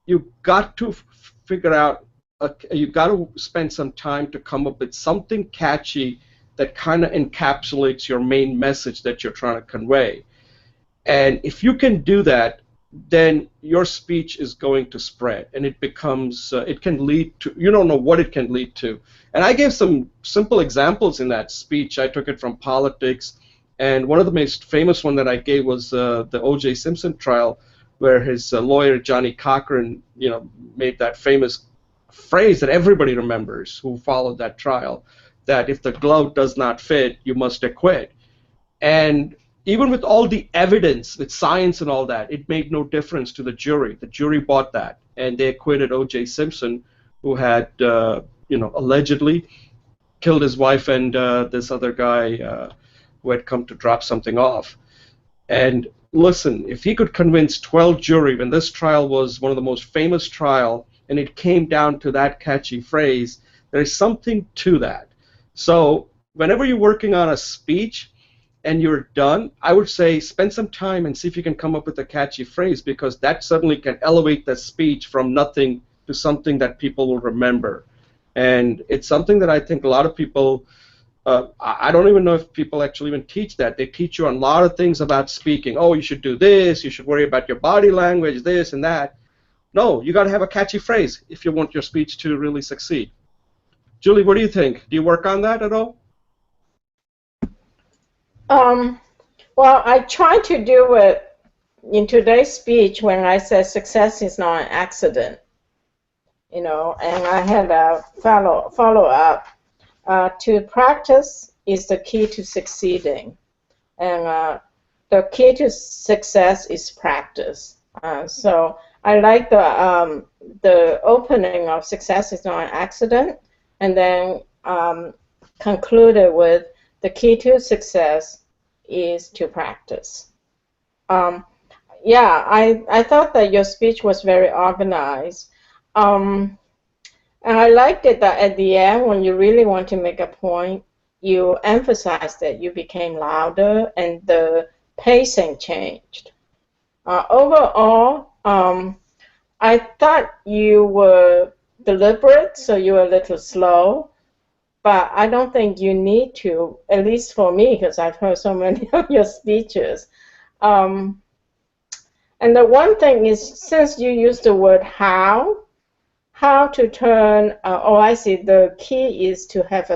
[SPEAKER 1] you've got to figure out, you've got to spend some time to come up with something catchy that kind of encapsulates your main message that you're trying to convey. And if you can do that, then your speech is going to spread, and it becomes, it can lead to, you don't know what it can lead to. And I gave some simple examples in that speech. I took it from politics, and one of the most famous one that I gave was the O.J. Simpson trial, where his lawyer Johnny Cochran, made that famous phrase that everybody remembers who followed that trial, that if the glove does not fit, you must acquit. And even with all the evidence, with science and all that, it made no difference to the jury. The jury bought that, and they acquitted O.J. Simpson, who had, allegedly killed his wife and this other guy who had come to drop something off. And listen, if he could convince 12 jury, when this trial was one of the most famous trial, and it came down to that catchy phrase, there's something to that. So whenever you're working on a speech and you're done, I would say spend some time and see if you can come up with a catchy phrase, because that suddenly can elevate the speech from nothing to something that people will remember. And it's something that I think a lot of people, I don't even know if people actually even teach that. They teach you a lot of things about speaking. Oh, you should do this, you should worry about your body language, this and that. No, you got to have a catchy phrase if you want your speech to really succeed. Julie, what do you think? Do you work on that at all?
[SPEAKER 2] Well, I try to do it in today's speech when I said success is not an accident, and I had a follow-up. To practice is the key to succeeding, and the key to success is practice. So I like the opening of success is not an accident, and then concluded with the key to success is to practice. Yeah, I thought that your speech was very organized. And I liked it that at the end, when you really want to make a point, you emphasize that you became louder and the pacing changed. Overall, I thought you were deliberate, so you were a little slow, but I don't think you need to, at least for me, because I've heard so many of your speeches. And the one thing is, since you used the word how to turn, oh, I see, the key is to have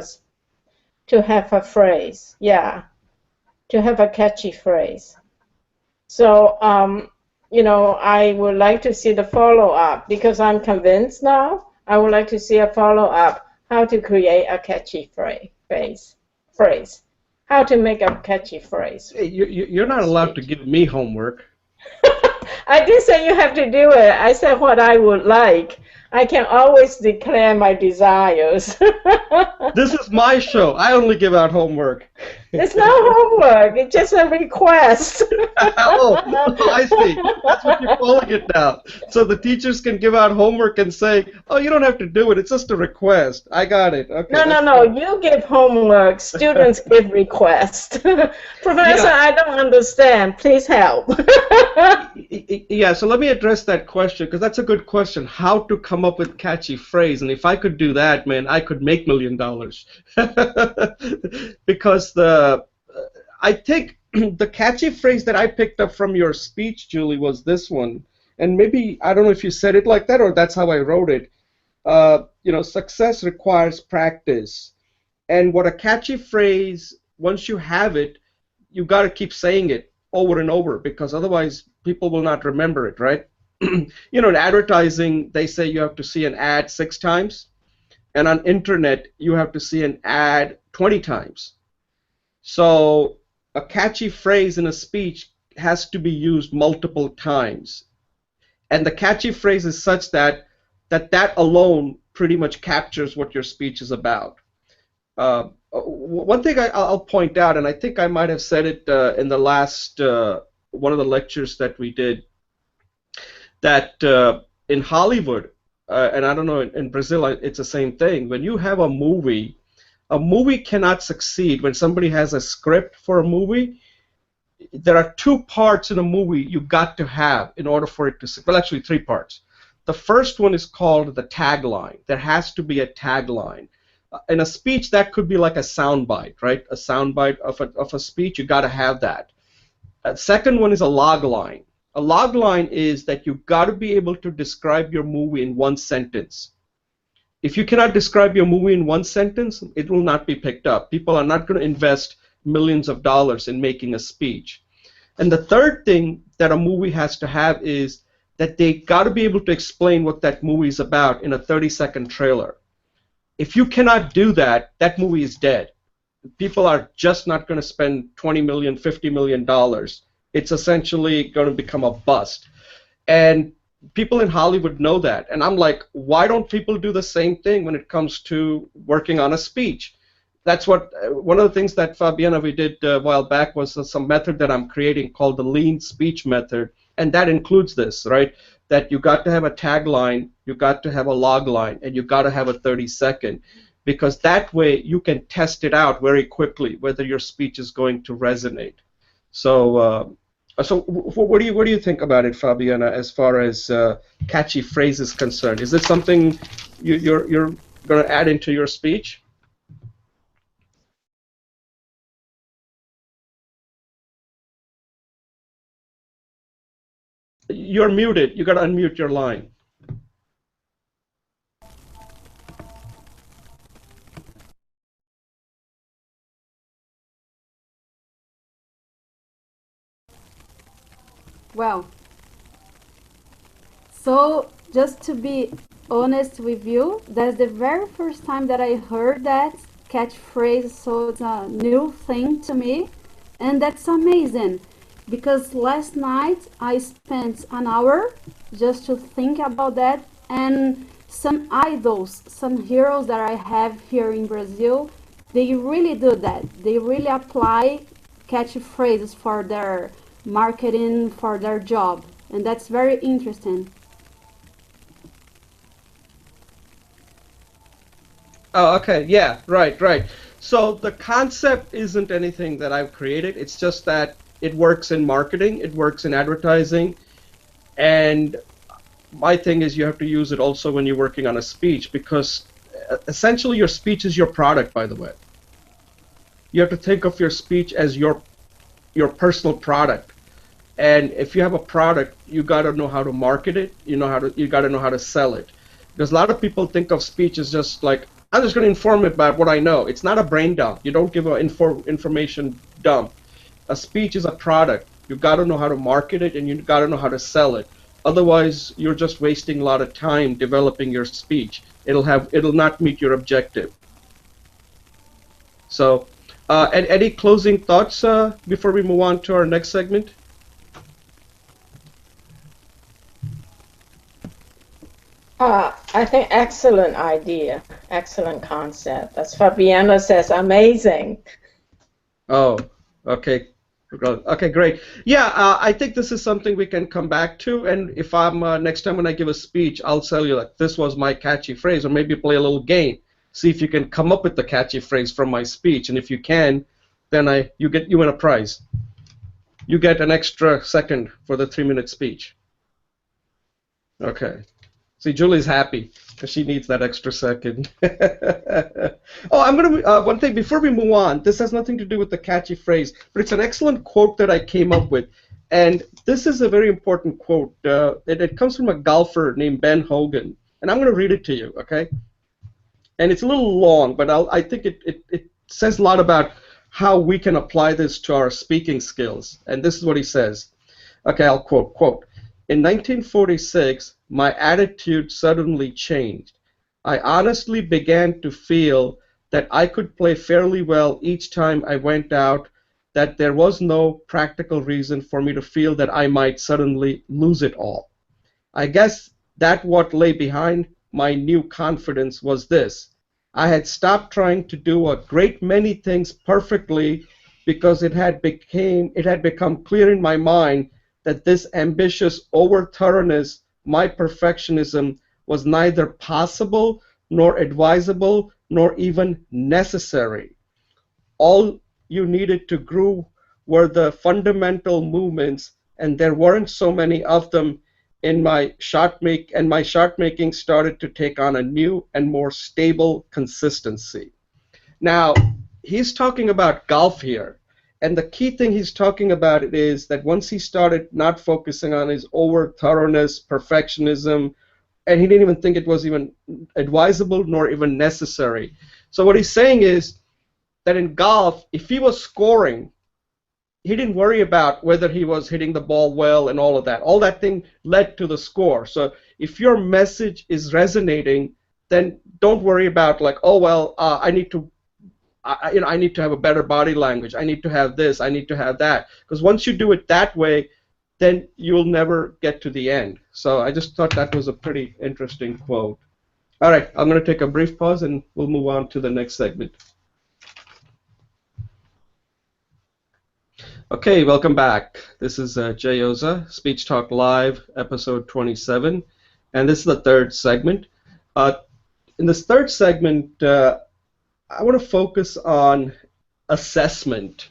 [SPEAKER 2] a phrase, yeah, to have a catchy phrase. So, I would like to see the follow-up, because I'm convinced now. I would like to see a follow-up, how to create a catchy phrase. How to make a catchy phrase.
[SPEAKER 1] Hey, you're not allowed to give me homework.
[SPEAKER 2] I didn't say you have to do it. I said what I would like. I can always declare my desires.
[SPEAKER 1] This is my show. I only give out homework.
[SPEAKER 2] It's not homework. It's just a request.
[SPEAKER 1] Oh, I see. That's what you're calling it now. So the teachers can give out homework and say, oh, you don't have to do it. It's just a request. I got it. Okay.
[SPEAKER 2] No. You give homework. Students give requests. Professor, yeah. I don't understand. Please help.
[SPEAKER 1] Yeah, so let me address that question, because that's a good question. How to come up with catchy phrase? And if I could do that, man, I could make $1 million. Because I think the catchy phrase that I picked up from your speech, Julie, was this one. And maybe, I don't know if you said it like that or that's how I wrote it. Success requires practice. And what a catchy phrase, once you have it, you got to keep saying it over and over, because otherwise people will not remember it, right? In advertising, they say you have to see an ad 6 times. And on internet, you have to see an ad 20 times. So a catchy phrase in a speech has to be used multiple times. And the catchy phrase is such that alone pretty much captures what your speech is about. One thing I'll point out, and I think I might have said it in the last one of the lectures that we did, that in Hollywood, and I don't know, in Brazil it's the same thing. When you have a movie cannot succeed when somebody has a script for a movie. There are 2 parts in a movie you got to have in order for it to, well, actually 3 parts. The first one is called the tagline. There has to be a tagline. In a speech, that could be like a soundbite, right? A soundbite of a speech, you got to have that. Second one is a log line. A log line is that you got to be able to describe your movie in one sentence. If you cannot describe your movie in one sentence, it will not be picked up. People are not going to invest millions of dollars in making a speech. And the third thing that a movie has to have is that they got to be able to explain what that movie is about in a 30-second trailer. If you cannot do that, that movie is dead. People are just not going to spend $20 million, $50 million. It's essentially going to become a bust. And people in Hollywood know that. And I'm like, why don't people do the same thing when it comes to working on a speech? That's what one of the things that Fabiana we did a while back was some method that I'm creating called the lean speech method, and that includes this, right? That you got to have a tagline, you got to have a log line, and you got to have a 30-second, because that way you can test it out very quickly whether your speech is going to resonate. So, what do you think about it, Fabiana, as far as catchy phrases concerned? Is it something you're going to add into your speech? You're muted. You got to unmute your line.
[SPEAKER 3] Well, so just to be honest with you, that's the very first time that I heard that catchphrase, so it's a new thing to me, and that's amazing because last night I spent an hour just to think about that, and some idols, some heroes that I have here in Brazil, they really do that. They really apply catchphrases for their marketing, for their job, and that's very interesting.
[SPEAKER 1] Oh, okay. Yeah, right, right. So the concept isn't anything that I've created. It's just that it works in marketing, it works in advertising, and my thing is you have to use it also when you're working on a speech because essentially your speech is your product, by the way. You have to think of your speech as your personal product. And if you have a product, you got to know how to market it. You got to know how to sell it. Because a lot of people think of speech as just like, I'm just going to inform it about what I know. It's not a brain dump. You don't give an information dump. A speech is a product. You got to know how to market it and you got to know how to sell it. Otherwise, you're just wasting a lot of time developing your speech. It'll not meet your objective. So, and any closing thoughts before we move on to our next segment?
[SPEAKER 2] I think excellent idea, excellent concept. As Fabiana says, amazing.
[SPEAKER 1] Oh, okay. Okay, great. Yeah, I think this is something we can come back to. And if I'm next time when I give a speech, I'll tell you like this was my catchy phrase, or maybe play a little game. See if you can come up with the catchy phrase from my speech. And if you can, then you win a prize. You get an extra second for the 3-minute speech. Okay. See, Julie's happy because she needs that extra second. Oh, I'm going to, one thing before we move on, this has nothing to do with the catchy phrase, but it's an excellent quote that I came up with. And this is a very important quote. It comes from a golfer named Ben Hogan. And I'm going to read it to you, okay? And it's a little long, but I think it says a lot about how we can apply this to our speaking skills. And this is what he says. Okay, I'll quote. In 1946, my attitude suddenly changed. I honestly began to feel that I could play fairly well each time I went out, that there was no practical reason for me to feel that I might suddenly lose it all. I guess that what lay behind my new confidence was this. I had stopped trying to do a great many things perfectly because it had become clear in my mind that this ambitious over-thoroughness, my perfectionism, was neither possible nor advisable nor even necessary. All you needed to grow were the fundamental movements, and there weren't so many of them in my shot making started to take on a new and more stable consistency. Now, he's talking about golf here. And the key thing he's talking about it is that once he started not focusing on his over thoroughness, perfectionism, and he didn't even think it was even advisable nor even necessary. So what he's saying is that in golf, if he was scoring, he didn't worry about whether he was hitting the ball well and all of that. All that thing led to the score. So if your message is resonating, then don't worry about like, oh well, I need to I need to have a better body language. I need to have this. I need to have that. Because once you do it that way, then you'll never get to the end. So I just thought that was a pretty interesting quote. All right, I'm going to take a brief pause and we'll move on to the next segment. Okay, welcome back. This is Jay Oza, Speech Talk Live, episode 27, and this is the third segment. In this third segment, I want to focus on assessment.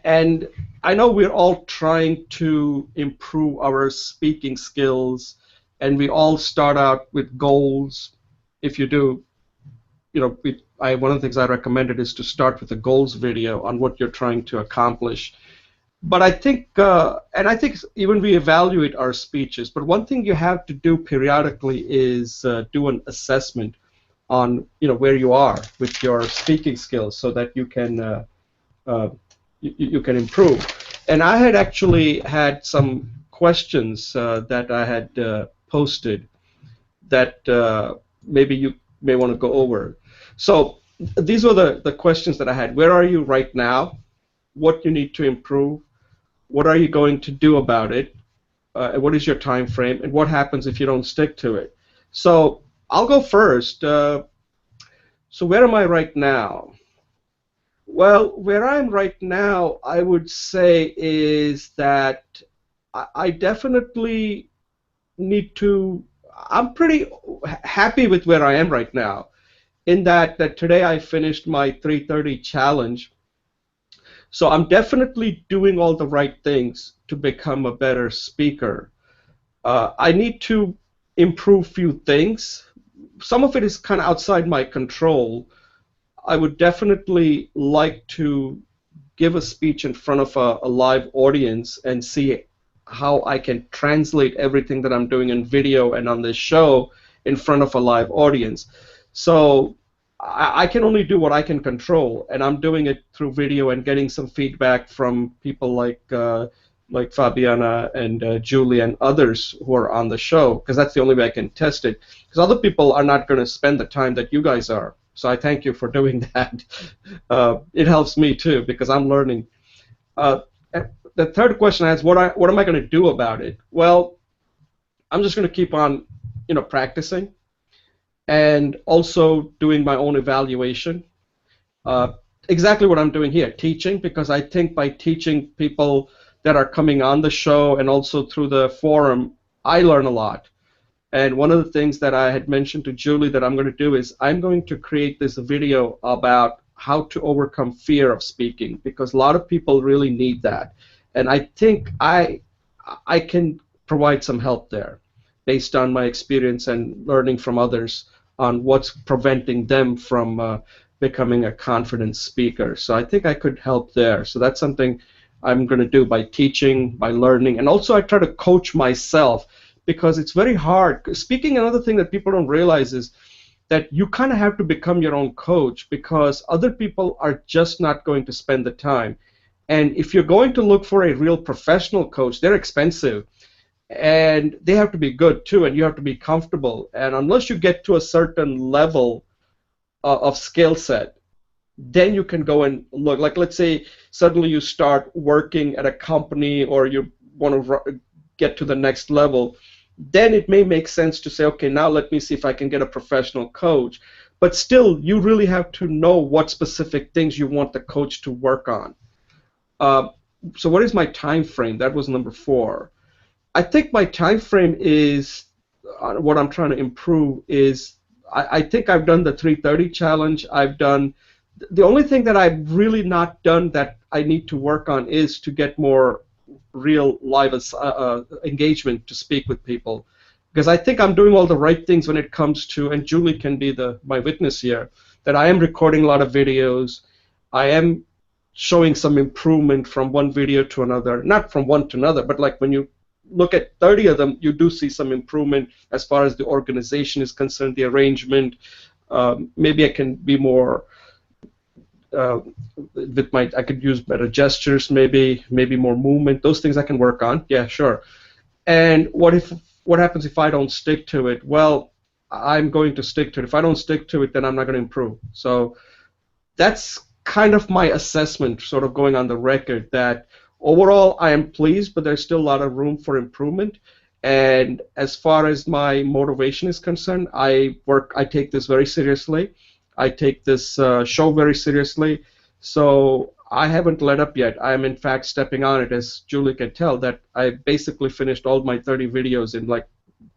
[SPEAKER 1] And I know we're all trying to improve our speaking skills, and we all start out with goals. If you do, one of the things I recommended is to start with a goals video on what you're trying to accomplish. But I think, even we evaluate our speeches, but one thing you have to do periodically is do an assessment on where you are with your speaking skills, so that you can you can improve. And I had actually had some questions that I had posted that maybe you may want to go over. So these were the questions that I had. Where are you right now? What you need to improve? What are you going to do about it? What is your time frame? And what happens if you don't stick to it? So I'll go first. So where am I right now? Well, where I'm right now, I would say is that I definitely need to. I'm pretty happy with where I am right now. In that today I finished my 3:30 challenge. So I'm definitely doing all the right things to become a better speaker. I need to improve few things. Some of it is kind of outside my control. I would definitely like to give a speech in front of a live audience and see how I can translate everything that I'm doing in video and on this show in front of a live audience. So I can only do what I can control, and I'm doing it through video and getting some feedback from people like Fabiana and Julie and others who are on the show, because that's the only way I can test it. Because other people are not going to spend the time that you guys are. So I thank you for doing that. It helps me too, because I'm learning. The third question is, what am I going to do about it? Well, I'm just going to keep on, practicing, and also doing my own evaluation. Exactly what I'm doing here, teaching, because I think by teaching people that are coming on the show and also through the forum, I learn a lot. And one of the things that I had mentioned to Julie that I'm going to do is I'm going to create this video about how to overcome fear of speaking, because a lot of people really need that. And I think I can provide some help there based on my experience and learning from others on what's preventing them from becoming a confident speaker. So I think I could help there. So that's something I'm going to do by teaching, by learning, and also I try to coach myself, because it's very hard. Speaking, another thing that people don't realize is that you kind of have to become your own coach, because other people are just not going to spend the time. And if you're going to look for a real professional coach, they're expensive. And they have to be good too, and you have to be comfortable. And unless you get to a certain level of skill set, then you can go and look. Like, let's say suddenly you start working at a company, or you want to get to the next level, then it may make sense to say, okay, now let me see if I can get a professional coach. But still, you really have to know what specific things you want the coach to work on. So what is my time frame? That was number 4. I think my time frame is what I'm trying to improve is I think I've done the 3:30 challenge. I've done the only thing that I've really not done that I need to work on is to get more real live engagement to speak with people, because I think I'm doing all the right things when it comes to, and Julie can be my witness here, that I am recording a lot of videos. I am showing some improvement from one video to another, not from one to another, but like when you look at 30 of them, you do see some improvement as far as the organization is concerned, the arrangement. Maybe I can be more with my, I could use better gestures, maybe more movement. Those things I can work on. Yeah, sure. And what happens if I don't stick to it? Well, I'm going to stick to it. If I don't stick to it, then I'm not going to improve. So that's kind of my assessment, sort of going on the record, that overall I am pleased, but there's still a lot of room for improvement. And as far as my motivation is concerned, I take this very seriously. I take this show very seriously. So I haven't let up yet. I am in fact stepping on it, as Julie can tell, that I basically finished all my 30 videos in like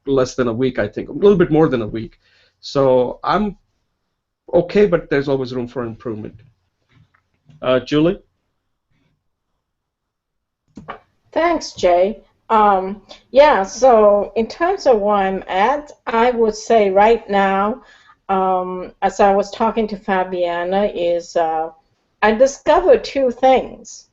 [SPEAKER 1] less than a week, I think, a little bit more than a week. So I'm okay, but there's always room for improvement. Julie?
[SPEAKER 2] Thanks, Jay. Yeah, so in terms of where I'm at, I would say right now, as I was talking to Fabiana, is I discovered two things.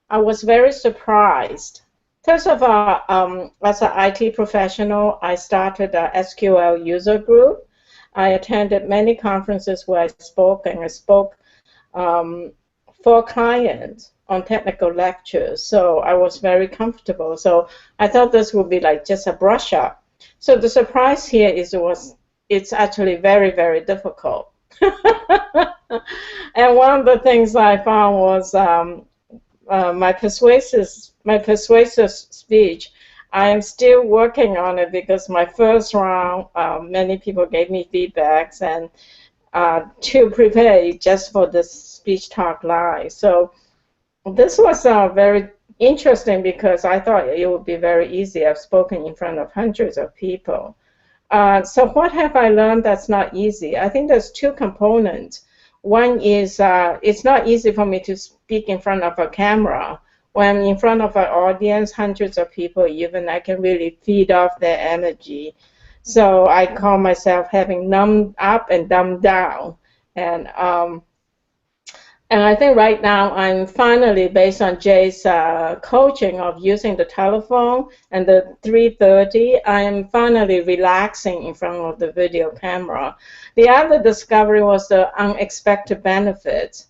[SPEAKER 2] I was very surprised. First of all, as an IT professional, I started a SQL user group. I attended many conferences where I spoke, and I spoke for clients on technical lectures. So I was very comfortable. So I thought this would be like just a brush up. So the surprise here is it's actually very, very difficult. And one of the things I found was my persuasive speech. I am still working on it because my first round, many people gave me feedbacks and to prepare just for this speech talk live. So this was very interesting because I thought it would be very easy. I've spoken in front of hundreds of people. So what have I learned that's not easy? I think there's two components. One is it's not easy for me to speak in front of a camera. When I'm in front of an audience, hundreds of people even, I can really feed off their energy. So I call myself having numbed up and dumbed down. And I think right now I'm finally, based on Jay's coaching of using the telephone and the 330, I am finally relaxing in front of the video camera. The other discovery was the unexpected benefits.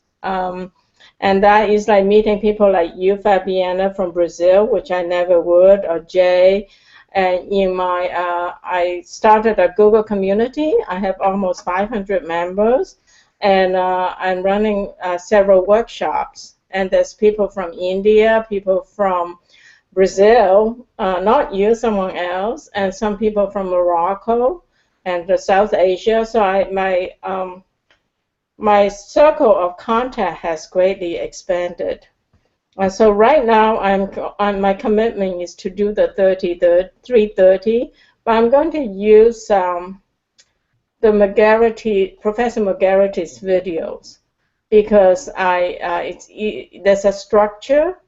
[SPEAKER 2] And that is like meeting people like you, Fabiana, from Brazil, which I never would, or Jay. And in my, I started a Google community. I have almost 500 members. And I'm running several workshops. And there's people from India, people from Brazil, not you, someone else, and some people from Morocco and South Asia. So my circle of contact has greatly expanded. And so right now, my commitment is to do the 330, but I'm going to use Professor Margarity's videos because there's a structure,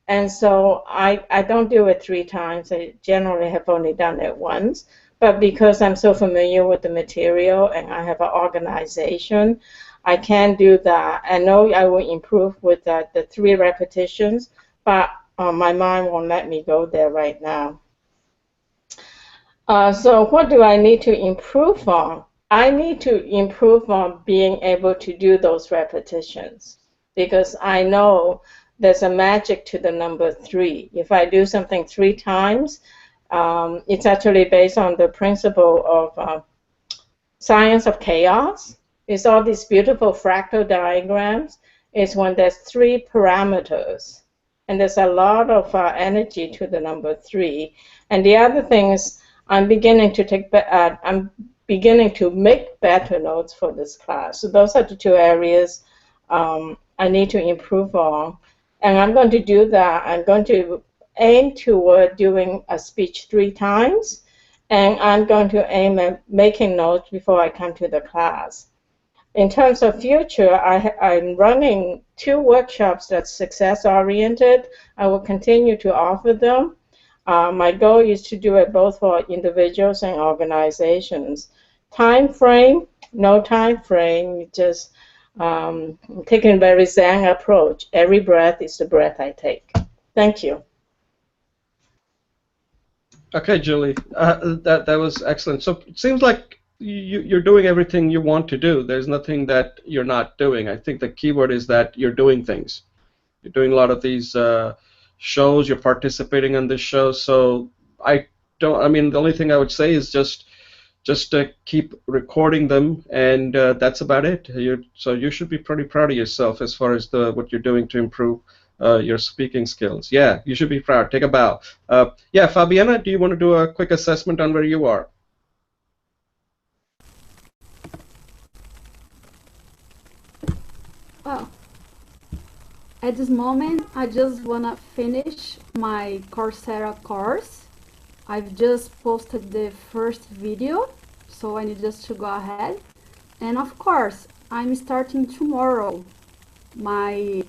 [SPEAKER 2] and so I don't do it 3 times. I generally have only done it once, but because I'm so familiar with the material and I have an organization, I can do that. I know I will improve with the 3 repetitions, but my mind won't let me go there right now. So what do I need to improve on? I need to improve on being able to do those repetitions because I know there's a magic to the number 3. If I do something 3 times, it's actually based on the principle of science of chaos. It's all these beautiful fractal diagrams. It's when there's 3 parameters, and there's a lot of energy to the number 3. And the other thing is, I'm beginning to make better notes for this class. So those are the 2 areas I need to improve on. And I'm going to do that. I'm going to aim toward doing a speech 3 times, and I'm going to aim at making notes before I come to the class. In terms of future, I'm running 2 workshops that's success-oriented. I will continue to offer them. My goal is to do it both for individuals and organizations. Time frame, no time frame, just taking a very Zen approach. Every breath is the breath I take. Thank you.
[SPEAKER 1] Okay, Julie, that was excellent. So it seems like you're doing everything you want to do. There's nothing that you're not doing. I think the key word is that you're doing things. You're doing a lot of these shows. You're participating in this show. So I don't. I mean, the only thing I would say is just keep recording them, and that's about it. So you should be pretty proud of yourself as far as what you're doing to improve your speaking skills. Yeah, you should be proud. Take a bow. Yeah, Fabiana, do you want to do a quick assessment on where you are?
[SPEAKER 3] Well, at this moment, I just wanna finish my Coursera course. I've just posted the first video, so I need just to go ahead. And of course, I'm starting tomorrow my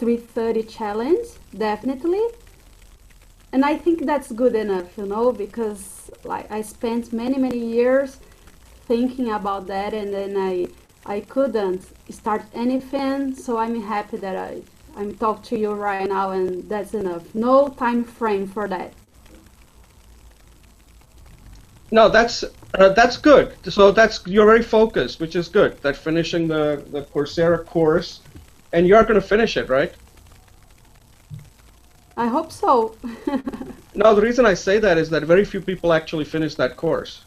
[SPEAKER 3] 3:30 challenge, definitely. And I think that's good enough, you know, because like I spent many years thinking about that, and then I couldn't start anything. So I'm happy that I'm talking to you right now, and that's enough. No time frame for that.
[SPEAKER 1] No, that's good. So you're very focused, which is good. That finishing the Coursera course, and you're going to finish it, right?
[SPEAKER 3] I hope so.
[SPEAKER 1] No, the reason I say that is that very few people actually finish that course.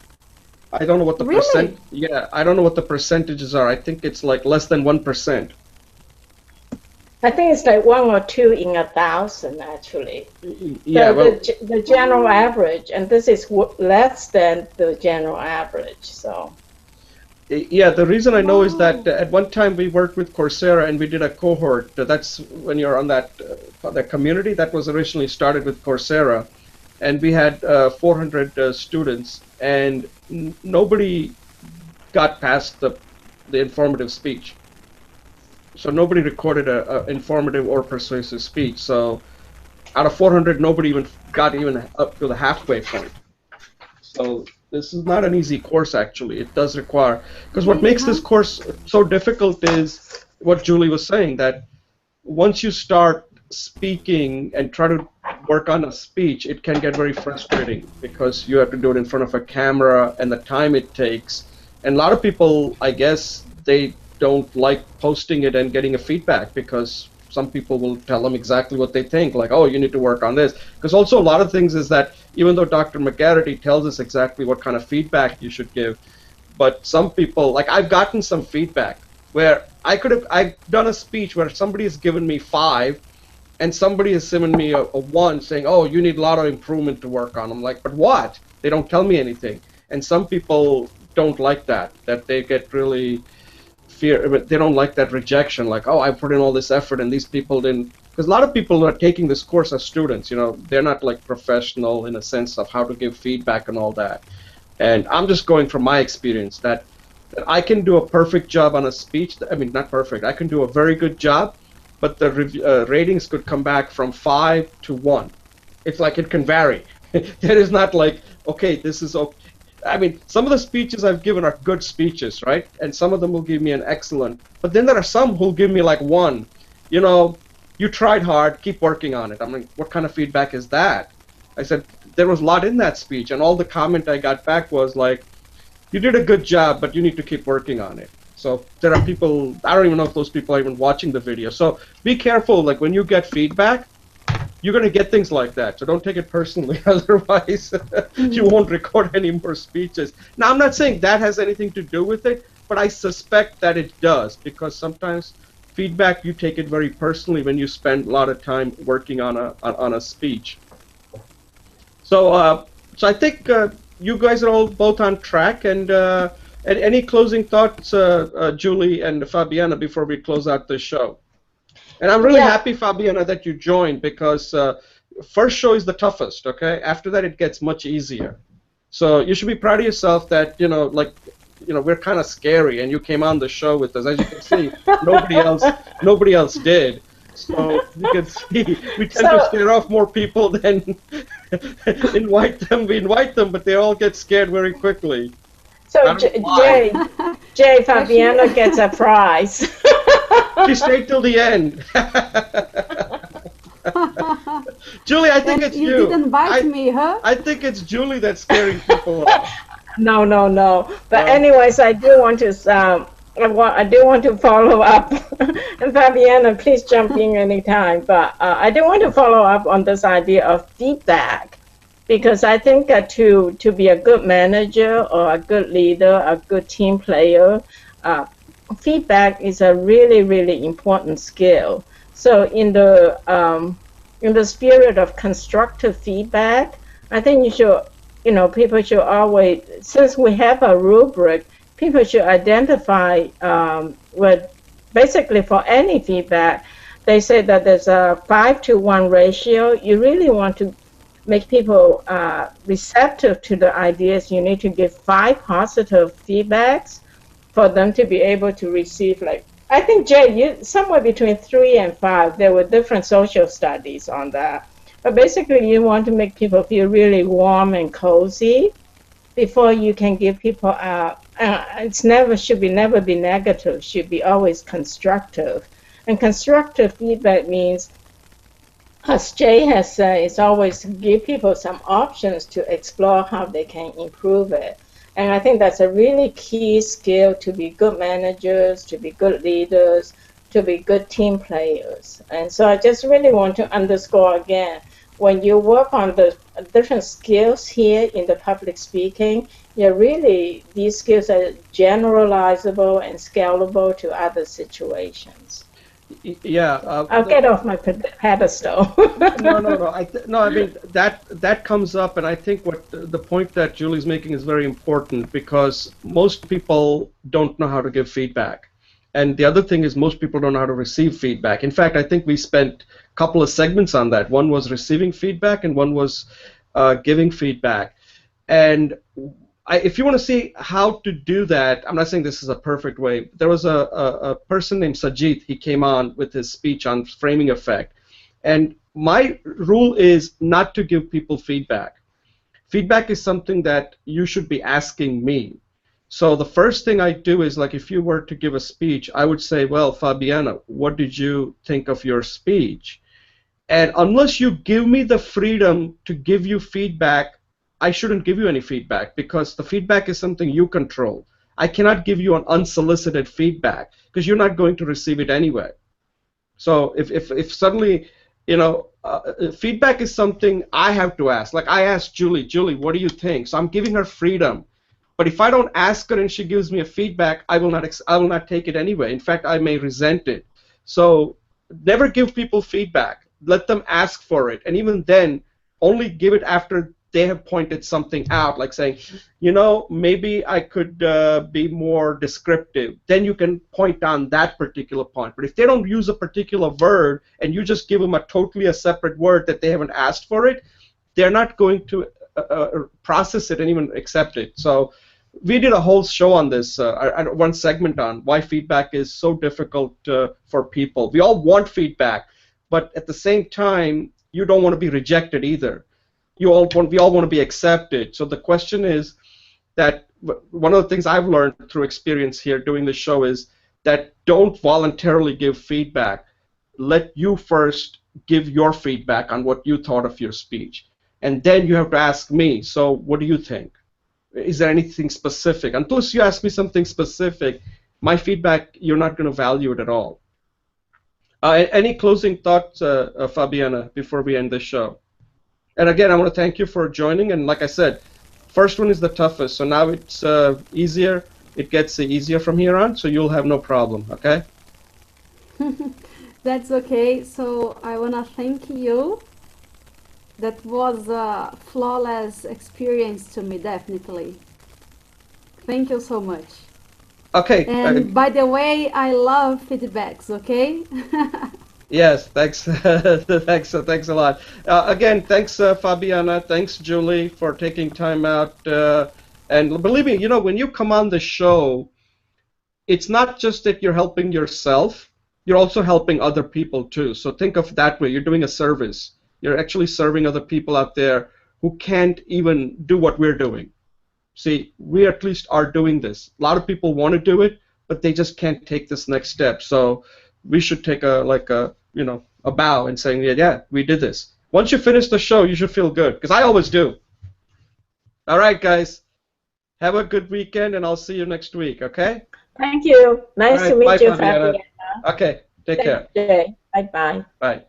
[SPEAKER 1] I don't know what the
[SPEAKER 3] Really?
[SPEAKER 1] Yeah, I don't know what the percentages are. I think it's like less than 1%.
[SPEAKER 2] I think it's like 1 or 2 in 1,000 actually.
[SPEAKER 1] Yeah, well,
[SPEAKER 2] The general average, and this is less than the general average. So
[SPEAKER 1] yeah, the reason I know is that
[SPEAKER 3] Wow.
[SPEAKER 1] at one time we worked with Coursera and we did a cohort. That's when you're on that community that was originally started with Coursera, and we had 400 students, and nobody got past the informative speech. So nobody recorded a informative or persuasive speech. So out of 400, nobody even got even up to the halfway point. So this is not an easy course, actually. It does require, because what
[SPEAKER 3] Really,
[SPEAKER 1] makes this
[SPEAKER 3] huh?
[SPEAKER 1] course so difficult is what Julie was saying, that once you start speaking and try to work on a speech, it can get very frustrating because you have to do it in front of a camera and the time it takes. And a lot of people, I guess, they don't like posting it and getting a feedback because some people will tell them exactly what they think, like, oh, you need to work on this. Because also a lot of things is that even though Dr. McGarity tells us exactly what kind of feedback you should give, but some people, like I've gotten some feedback where I've done a speech where somebody has given me 5 and somebody has given me a 1 saying, oh, you need a lot of improvement to work on. I'm like, but what? They don't tell me anything. And some people don't like that they get really but they don't like that rejection, like, oh, I put in all this effort and these people didn't. Because a lot of people are taking this course as students, they're not like professional in a sense of how to give feedback and all that. And I'm just going from my experience that I can do a perfect job on a speech. I mean, not perfect. I can do a very good job, but the ratings could come back from 5 to 1. It's like it can vary. It is not like, okay, this is okay. I mean, some of the speeches I've given are good speeches, right? And some of them will give me an excellent. But then there are some who'll give me like 1. You tried hard, keep working on it. I'm like, what kind of feedback is that? I said, there was a lot in that speech, and all the comment I got back was like, you did a good job, but you need to keep working on it. So there are people, I don't even know if those people are even watching the video. So be careful, like when you get feedback, you're going to get things like that. So don't take it personally, otherwise you
[SPEAKER 3] Mhm.
[SPEAKER 1] won't record any more speeches. Now, I'm not saying that has anything to do with it, but I suspect that it does, because sometimes feedback, you take it very personally when you spend a lot of time working on a speech. So I think you guys are all both on track. And any closing thoughts, Julie and Fabiana, before we close out the show? And I'm really
[SPEAKER 2] yeah,
[SPEAKER 1] happy, Fabiana, that you joined, because first show is the toughest. Okay, after that it gets much easier. So you should be proud of yourself that we're kind of scary, and you came on the show with us. As you can see, nobody else did. So you can see we tend to
[SPEAKER 2] so
[SPEAKER 1] scare off more people than invite them. We invite them, but they all get scared very quickly.
[SPEAKER 2] So
[SPEAKER 1] I don't know why.
[SPEAKER 2] Jay
[SPEAKER 3] Actually,
[SPEAKER 2] Fabiano gets a prize.
[SPEAKER 1] She stayed till the end. Julie, I think
[SPEAKER 3] and
[SPEAKER 1] it's
[SPEAKER 3] you
[SPEAKER 1] you.
[SPEAKER 3] didn't invite me, huh?
[SPEAKER 1] I think it's Julie that's scaring people off.
[SPEAKER 2] No, no, no. But
[SPEAKER 1] Uh,
[SPEAKER 2] anyways, I do want to follow up. And Fabiana, please jump in anytime. But I do want to follow up on this idea of feedback, because I think to be a good manager or a good leader, a good team player, uh, feedback is a really, really important skill. So in the spirit of constructive feedback, I think people should always, since we have a rubric, people should identify what basically for any feedback, they say that there's a 5-to-1 ratio. You really want to make people receptive to the ideas. You need to give 5 positive feedbacks for them to be able to receive, like, I think, Jay, you somewhere between 3 and 5. There were different social studies on that. But basically, you want to make people feel really warm and cozy before you can give people it's never should be never be negative, should be always constructive. And constructive feedback means, as Jay has said, is always give people some options to explore how they can improve it. And I think that's a really key skill to be good managers, to be good leaders, to be good team players. And so I just really want to underscore again, when you work on the different skills here in the public speaking, these skills are generalizable and scalable to other situations.
[SPEAKER 1] yeah.
[SPEAKER 2] I'll get off my pedestal.
[SPEAKER 1] No. No. I mean that comes up, and I think what the point that Julie's making is very important because most people don't know how to give feedback, and the other thing is most people don't know how to receive feedback. In fact, I think we spent a couple of segments on that. One was receiving feedback, and one was giving feedback. And if you want to see how to do that, I'm not saying this is a perfect way. There was a person named Sajid. He came on with his speech on framing effect. And my rule is not to give people feedback. Feedback is something that you should be asking me. So the first thing I do is, like, if you were to give a speech, I would say, well, Fabiana, what did you think of your speech? And unless you give me the freedom to give you feedback, I shouldn't give you any feedback because the feedback is something you control. I cannot give you an unsolicited feedback because you're not going to receive it anyway. So if suddenly, feedback is something I have to ask. Like I asked Julie, what do you think? So I'm giving her freedom. But if I don't ask her and she gives me a feedback, I will not take it anyway. In fact, I may resent it. So never give people feedback. Let them ask for it. And even then, only give it after they have pointed something out, like saying, maybe I could be more descriptive. Then you can point on that particular point. But if they don't use a particular word and you just give them a separate word that they haven't asked for it, they're not going to process it and even accept it. So we did a whole show on this, one segment on why feedback is so difficult for people. We all want feedback, but at the same time, you don't want to be rejected either. We all want to be accepted. So the question is that one of the things I've learned through experience here doing this show is that don't voluntarily give feedback. Let you first give your feedback on what you thought of your speech. And then you have to ask me, so what do you think? Is there anything specific? Unless you ask me something specific, my feedback, you're not going to value it at all. Any closing thoughts, Fabiana, before we end this show? And again, I want to thank you for joining. And like I said, first one is the toughest. So now it's easier. It gets easier from here on. So you'll have no problem. Okay?
[SPEAKER 3] That's okay. So I want to thank you. That was a flawless experience to me, definitely. Thank you so much.
[SPEAKER 1] Okay.
[SPEAKER 3] And by the way, I love feedbacks, okay?
[SPEAKER 1] Yes, thanks. Thanks a lot. Again, thanks, Fabiana. Thanks, Julie, for taking time out. And believe me, when you come on the show, it's not just that you're helping yourself, you're also helping other people too. So think of it that way. You're doing a service. You're actually serving other people out there who can't even do what we're doing. see, we at least are doing this. A lot of people want to do it, but they just can't take this next step. So we should take a bow and saying, yeah, we did this. Once you finish the show, you should feel good, because I always do. All right, guys. Have a good weekend, and I'll see you next week, okay?
[SPEAKER 2] Thank you. Nice to meet
[SPEAKER 1] bye,
[SPEAKER 2] you,
[SPEAKER 1] Fabiana.
[SPEAKER 2] Fabiana.
[SPEAKER 1] Okay, take care.
[SPEAKER 2] Thanks, Jay. Bye-bye.
[SPEAKER 1] Bye.